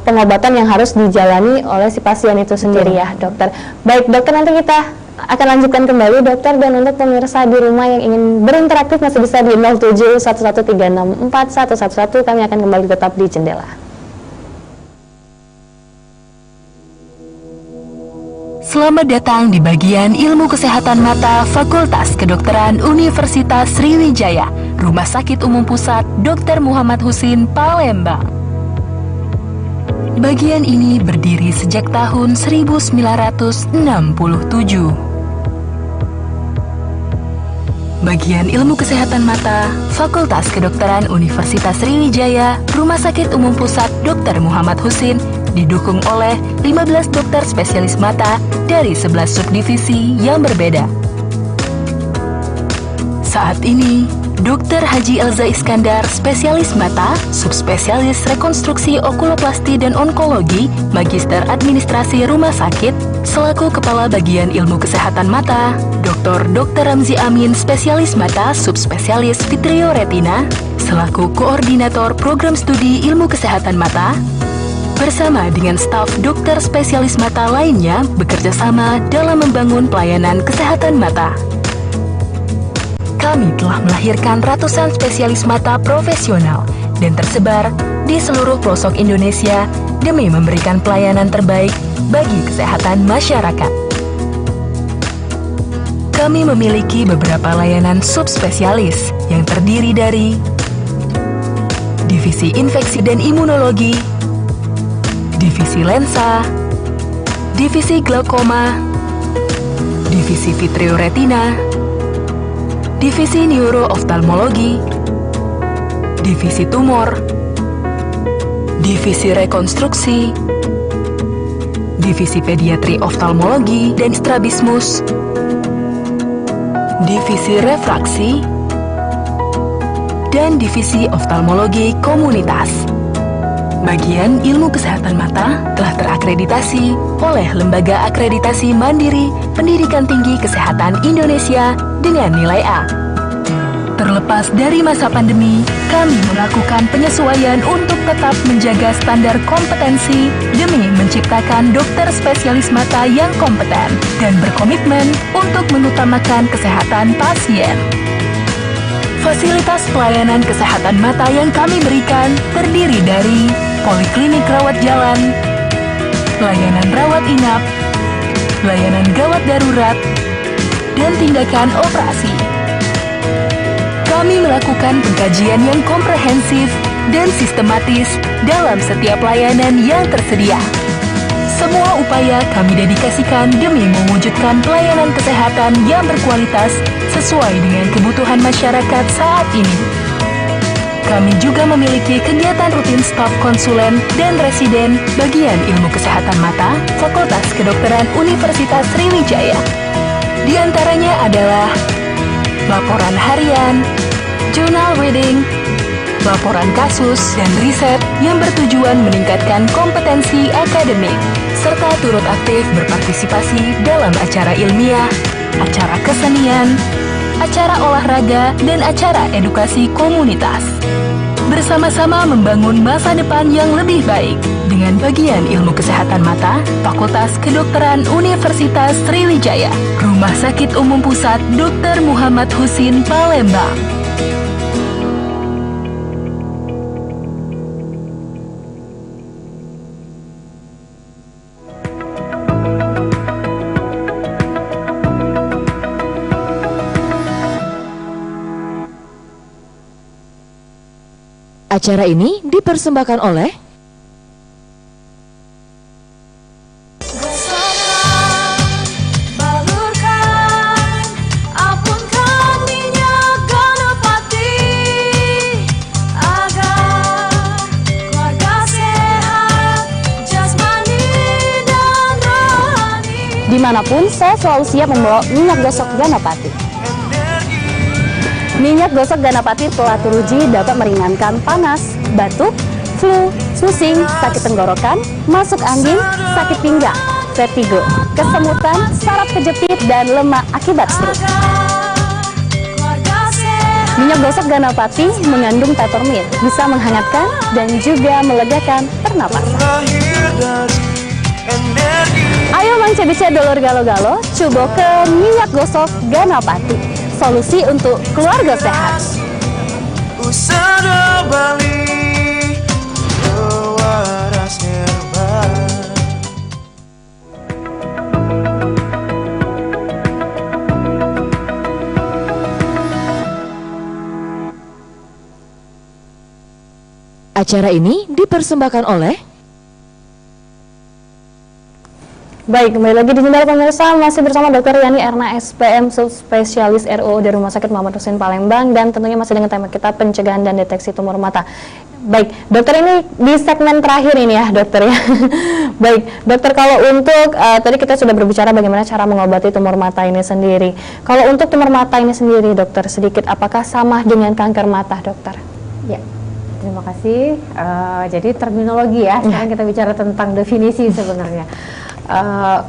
pengobatan yang harus dijalani oleh si pasien itu sendiri ya, dokter. Baik, dokter, nanti kita akan lanjutkan kembali, dokter. Dan untuk pemirsa di rumah yang ingin berinteraktif masih bisa di 0711364111. Kami akan kembali tetap di Jendela. Selamat datang di bagian Ilmu Kesehatan Mata Fakultas Kedokteran Universitas Sriwijaya, Rumah Sakit Umum Pusat Dr. Muhammad Husin, Palembang. Bagian ini berdiri sejak tahun 1967. Bagian Ilmu Kesehatan Mata Fakultas Kedokteran Universitas Sriwijaya, Rumah Sakit Umum Pusat Dr. Muhammad Husin, didukung oleh 15 dokter spesialis mata dari 11 subdivisi yang berbeda. Saat ini, Dr. Haji Elza Iskandar, spesialis mata, subspesialis rekonstruksi okuloplasti dan onkologi, Magister Administrasi Rumah Sakit, selaku Kepala Bagian Ilmu Kesehatan Mata, Dr. Ramzi Amin, spesialis mata, subspesialis vitrioretina, selaku Koordinator Program Studi Ilmu Kesehatan Mata, bersama dengan staf dokter spesialis mata lainnya bekerja sama dalam membangun pelayanan kesehatan mata. Kami telah melahirkan ratusan spesialis mata profesional dan tersebar di seluruh pelosok Indonesia demi memberikan pelayanan terbaik bagi kesehatan masyarakat. Kami memiliki beberapa layanan subspesialis yang terdiri dari Divisi Infeksi dan Imunologi, Divisi Lensa, Divisi Glaukoma, Divisi Vitrioretina, Divisi Neurooftalmologi, Divisi Tumor, Divisi Rekonstruksi, Divisi Pediatri Oftalmologi dan Strabismus, Divisi Refraksi, dan Divisi Oftalmologi Komunitas. Bagian Ilmu Kesehatan Mata telah terakreditasi oleh Lembaga Akreditasi Mandiri Pendidikan Tinggi Kesehatan Indonesia dengan nilai A. Terlepas dari masa pandemi, kami melakukan penyesuaian untuk tetap menjaga standar kompetensi demi menciptakan dokter spesialis mata yang kompeten dan berkomitmen untuk mengutamakan kesehatan pasien. Fasilitas pelayanan kesehatan mata yang kami berikan terdiri dari poliklinik rawat jalan, layanan rawat inap, layanan gawat darurat, dan tindakan operasi. Kami melakukan pengkajian yang komprehensif dan sistematis dalam setiap layanan yang tersedia. Semua upaya kami dedikasikan demi mewujudkan pelayanan kesehatan yang berkualitas sesuai dengan kebutuhan masyarakat saat ini. Kami juga memiliki kegiatan rutin staf konsulen dan residen bagian Ilmu Kesehatan Mata Fakultas Kedokteran Universitas Sriwijaya. Di antaranya adalah laporan harian, journal reading, laporan kasus, dan riset yang bertujuan meningkatkan kompetensi akademik, serta turut aktif berpartisipasi dalam acara ilmiah, acara kesenian, acara olahraga, dan acara edukasi komunitas. Bersama-sama membangun masa depan yang lebih baik dengan bagian ilmu kesehatan mata, Fakultas Kedokteran Universitas Sriwijaya, Rumah Sakit Umum Pusat Dr. Muhammad Husin Palembang. Acara ini dipersembahkan oleh Dimanapun, saya selalu siap membawa minyak gosok Ganapati. Minyak gosok Ganapati telah teruji dapat meringankan panas, batuk, flu, pusing, sakit tenggorokan, masuk angin, sakit pinggang, vertigo, kesemutan, saraf kejepit, dan lemak akibat stroke. Minyak gosok Ganapati mengandung peppermint, bisa menghangatkan dan juga melegakan pernapasan. Ayo Mang Cebice dulur galo-galo, coba ke minyak gosok Ganapati, solusi untuk keluarga sehat. Acara ini dipersembahkan oleh Baik, kembali lagi di Jendela pemirsa, masih bersama Dr. Yani Erna SPM, Subspesialis RO dari Rumah Sakit Muhammad Husin Palembang, dan tentunya masih dengan tema kita pencegahan dan deteksi tumor mata. Baik, dokter, ini di segmen terakhir ini ya dokter ya. Baik, dokter, kalau untuk tadi kita sudah berbicara bagaimana cara mengobati tumor mata ini sendiri. Kalau untuk tumor mata ini sendiri dokter, sedikit apakah sama dengan kanker mata dokter? Ya, terima kasih. Jadi terminologi ya, sekarang kita bicara tentang definisi sebenarnya.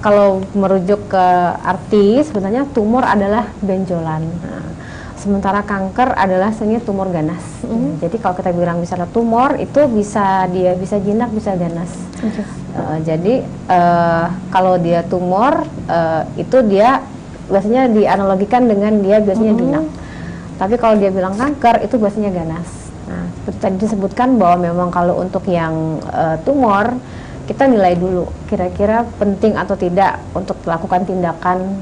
Kalau merujuk ke arti, sebenarnya tumor adalah benjolan. Sementara kanker adalah sebenarnya tumor ganas. Jadi kalau kita bilang misalnya tumor itu bisa jinak, bisa ganas. Jadi kalau dia tumor itu dia biasanya dianalogikan dengan dia biasanya jinak. Tapi kalau dia bilang kanker itu biasanya ganas. Nah, seperti tadi disebutkan bahwa memang kalau untuk yang tumor, kita nilai dulu kira-kira penting atau tidak untuk melakukan tindakan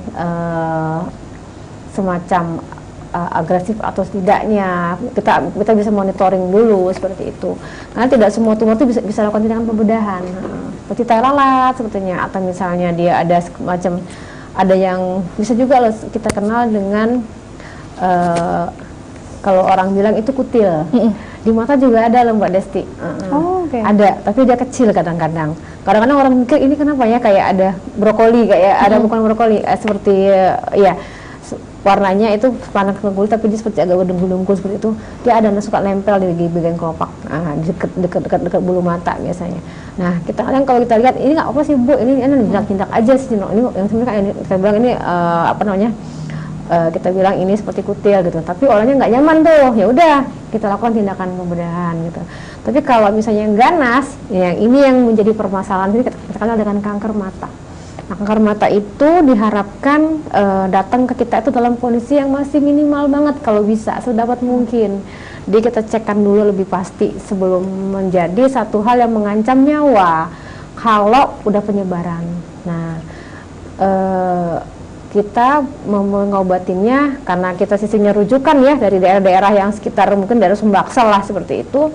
semacam agresif atau tidaknya. Kita bisa monitoring dulu seperti itu. Karena tidak semua tumor itu bisa lakukan tindakan pembedahan. Seperti tai lalat sebetulnya, atau misalnya dia ada semacam, ada yang bisa juga loh kita kenal dengan kalau orang bilang itu kutil. Di mata juga ada loh Mbak Desti. Ada, tapi dia kecil kadang-kadang. Kadang-kadang orang mikir ini kenapa ya, kayak ada brokoli, kayak ada bukan brokoli, seperti ya warnanya itu warna kulit tapi dia seperti agak dengkul-dengkul seperti itu. Dia ada suka nempel di bagian kelopak, dekat bulu mata biasanya. Nah, kita kadang kalau kita lihat ini nggak apa sih Bu, ini jindak-jindak aja sih. Ini yang sebenarnya ini kita bilang ini apa namanya? Kita bilang ini seperti kutil gitu, tapi orangnya nggak nyaman tuh, ya udah kita lakukan tindakan pembedahan gitu. Tapi kalau misalnya yang ganas, yang ini yang menjadi permasalahan ini kita kenal dengan kanker mata. Nah, kanker mata itu diharapkan datang ke kita itu dalam kondisi yang masih minimal banget kalau bisa sedapat mungkin. Jadi kita cekkan dulu lebih pasti sebelum menjadi satu hal yang mengancam nyawa kalau udah penyebaran. Nah, kita mengobatinya karena kita sisinya rujukan ya dari daerah-daerah yang sekitar, mungkin daerah Sumbaksel lah seperti itu,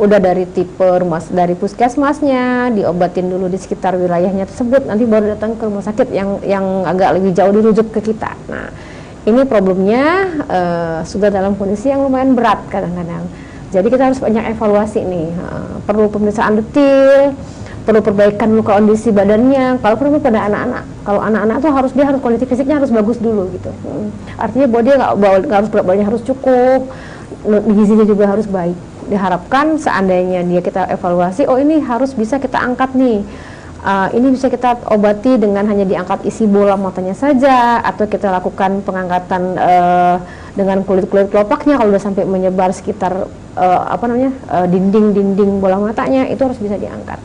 udah dari tipe dari puskesmasnya diobatin dulu di sekitar wilayahnya tersebut, nanti baru datang ke rumah sakit yang agak lebih jauh dirujuk ke kita. Nah, ini problemnya sudah dalam kondisi yang lumayan berat kadang-kadang, jadi kita harus banyak evaluasi nih, perlu pemeriksaan detil, perlu perbaikan kondisi badannya. Kalau perlu pada anak-anak, kalau anak-anak tuh dia harus kondisi fisiknya harus bagus dulu gitu. Artinya bahwa dia nggak harus berat badannya harus cukup, gizinya juga harus baik. diharapkan seandainya dia kita evaluasi, oh ini harus bisa kita angkat nih. Ini bisa kita obati dengan hanya diangkat isi bola matanya saja, atau kita lakukan pengangkatan dengan kulit-kulit kelopaknya kalau udah sampai menyebar sekitar dinding-dinding bola matanya, itu harus bisa diangkat.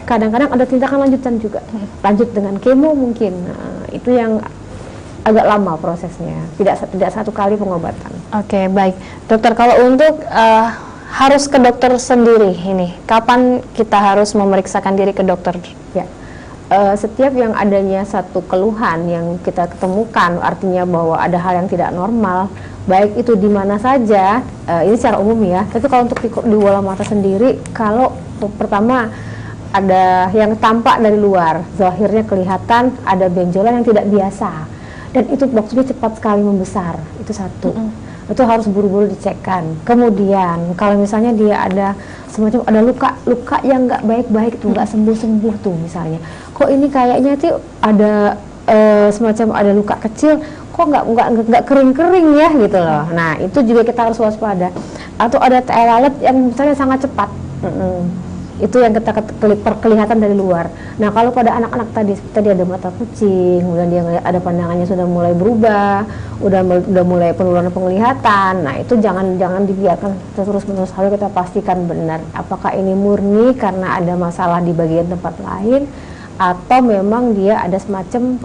Kadang-kadang ada tindakan lanjutan juga, lanjut dengan kemo mungkin. Itu yang agak lama prosesnya, tidak satu kali pengobatan. Oke, baik. Dokter, kalau untuk harus ke dokter sendiri ini, kapan kita harus memeriksakan diri ke dokter? Ya, setiap yang adanya satu keluhan yang kita ketemukan, artinya bahwa ada hal yang tidak normal, baik itu di mana saja, ini secara umum ya. Tapi kalau untuk di bola mata sendiri, kalau pertama ada yang tampak dari luar, zahirnya kelihatan ada benjolan yang tidak biasa, dan itu waktunya cepat sekali membesar, itu satu. Itu harus buru-buru dicekkan. Kemudian kalau misalnya dia ada semacam ada luka yang nggak baik-baik tuh, nggak sembuh-sembuh tuh misalnya, kok ini kayaknya tuh ada semacam ada luka kecil, kok nggak kering-kering ya gitu loh. Nah itu juga kita harus waspada. Atau ada lalat yang misalnya sangat cepat, itu yang kita kelihatan dari luar. Nah kalau pada anak-anak tadi ada mata kucing, kemudian dia ngelihat ada pandangannya sudah mulai berubah, udah mulai penurunan penglihatan. Nah itu jangan dibiarkan terus-menerus, harus kita pastikan benar apakah ini murni karena ada masalah di bagian tempat lain, atau memang dia ada semacam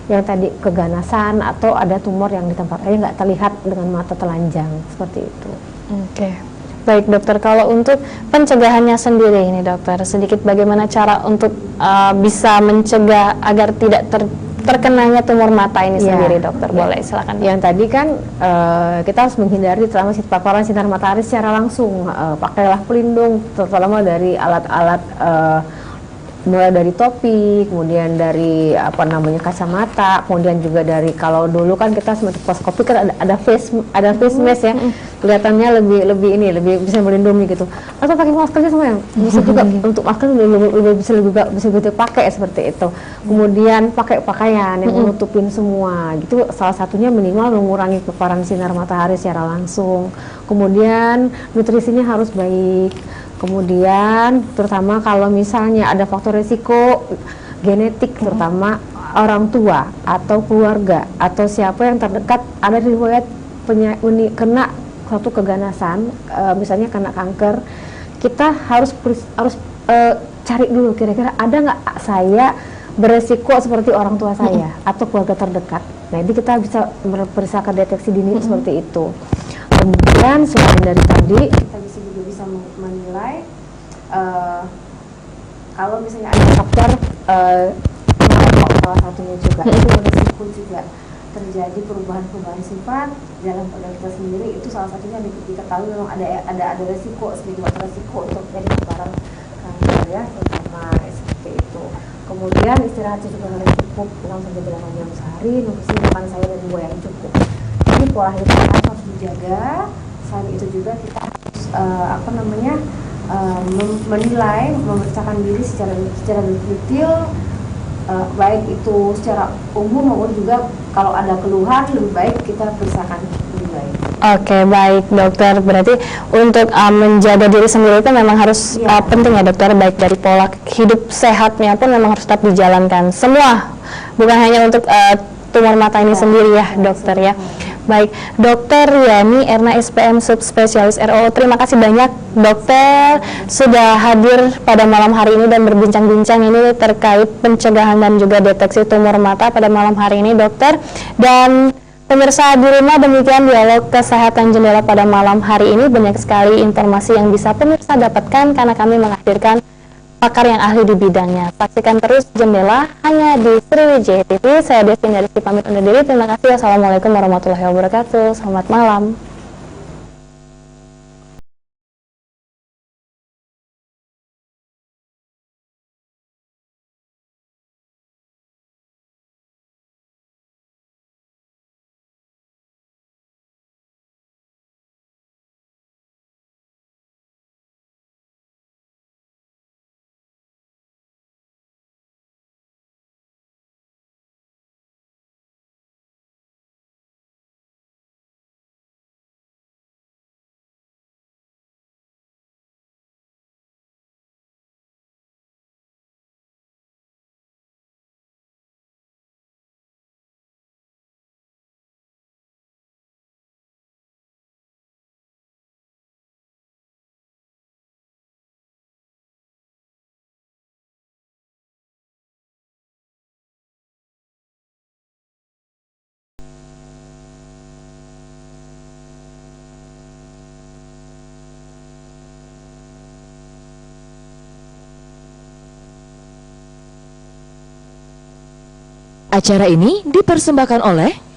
yang tadi keganasan, atau ada tumor yang di tempat lain nggak terlihat dengan mata telanjang seperti itu. Oke. Baik dokter, kalau untuk pencegahannya sendiri ini dokter, sedikit bagaimana cara untuk bisa mencegah agar tidak terkenanya tumor mata ini sendiri dokter, boleh silakan. Yang tadi kan kita harus menghindari terutama paparan sinar matahari secara langsung, pakailah pelindung terutama dari alat-alat mulai dari topi, kemudian dari kacamata, kemudian juga dari, kalau dulu kan kita semacam poskopi kan ada face mask ya, kelihatannya lebih bisa melindungi gitu. Atau pakai maskernya semua yang bisa juga untuk masker bisa dipakai seperti itu. Kemudian pakai pakaian yang menutupin semua gitu, salah satunya minimal mengurangi paparan sinar matahari secara langsung. Kemudian nutrisinya harus baik. Kemudian terutama kalau misalnya ada faktor risiko genetik, terutama orang tua atau keluarga atau siapa yang terdekat ada riwayat kena suatu keganasan, misalnya kena kanker, kita harus cari dulu kira-kira ada nggak saya beresiko seperti orang tua saya atau keluarga terdekat. Nah ini kita bisa memeriksakan deteksi dini seperti itu. Kemudian selain dari tadi kita juga bisa menilai kalau misalnya ada faktor merokok salah satunya juga, itu berisiko juga terjadi perubahan sifat dalam pada kita sendiri, itu salah satunya diketahui memang ada resiko, sedikit resiko untuk jadi paparan kanker ya, terutama seperti itu. Kemudian istirahatnya juga harus cukup 6-8 jam sehari, nutrisi makan sayur dan buah yang cukup. Jadi pola hidup kita harus dijaga. Selain itu juga kita harus menilai, memeriksakan diri secara detail, baik itu secara umum maupun juga kalau ada keluhan lebih baik kita periksakan lebih baik. Oke, baik dokter, berarti untuk menjaga diri sendiri itu memang harus penting ya dokter, baik dari pola hidup sehatnya pun memang harus tetap dijalankan semua, bukan hanya untuk tumor mata ini sendiri ya dokter ya. Baik, Dokter Yani Erna SPM Subspesialis RO, terima kasih banyak dokter sudah hadir pada malam hari ini dan berbincang-bincang ini terkait pencegahan dan juga deteksi tumor mata pada malam hari ini dokter. Dan pemirsa di rumah, demikian dialog kesehatan Jendela pada malam hari ini. Banyak sekali informasi yang bisa pemirsa dapatkan karena kami menghadirkan pakar yang ahli di bidangnya. Saksikan terus Jendela hanya di Sriwijaya TV. Saya Destin dari pamit undur diri. Terima kasih. Assalamualaikum warahmatullahi wabarakatuh. Selamat malam. Acara ini dipersembahkan oleh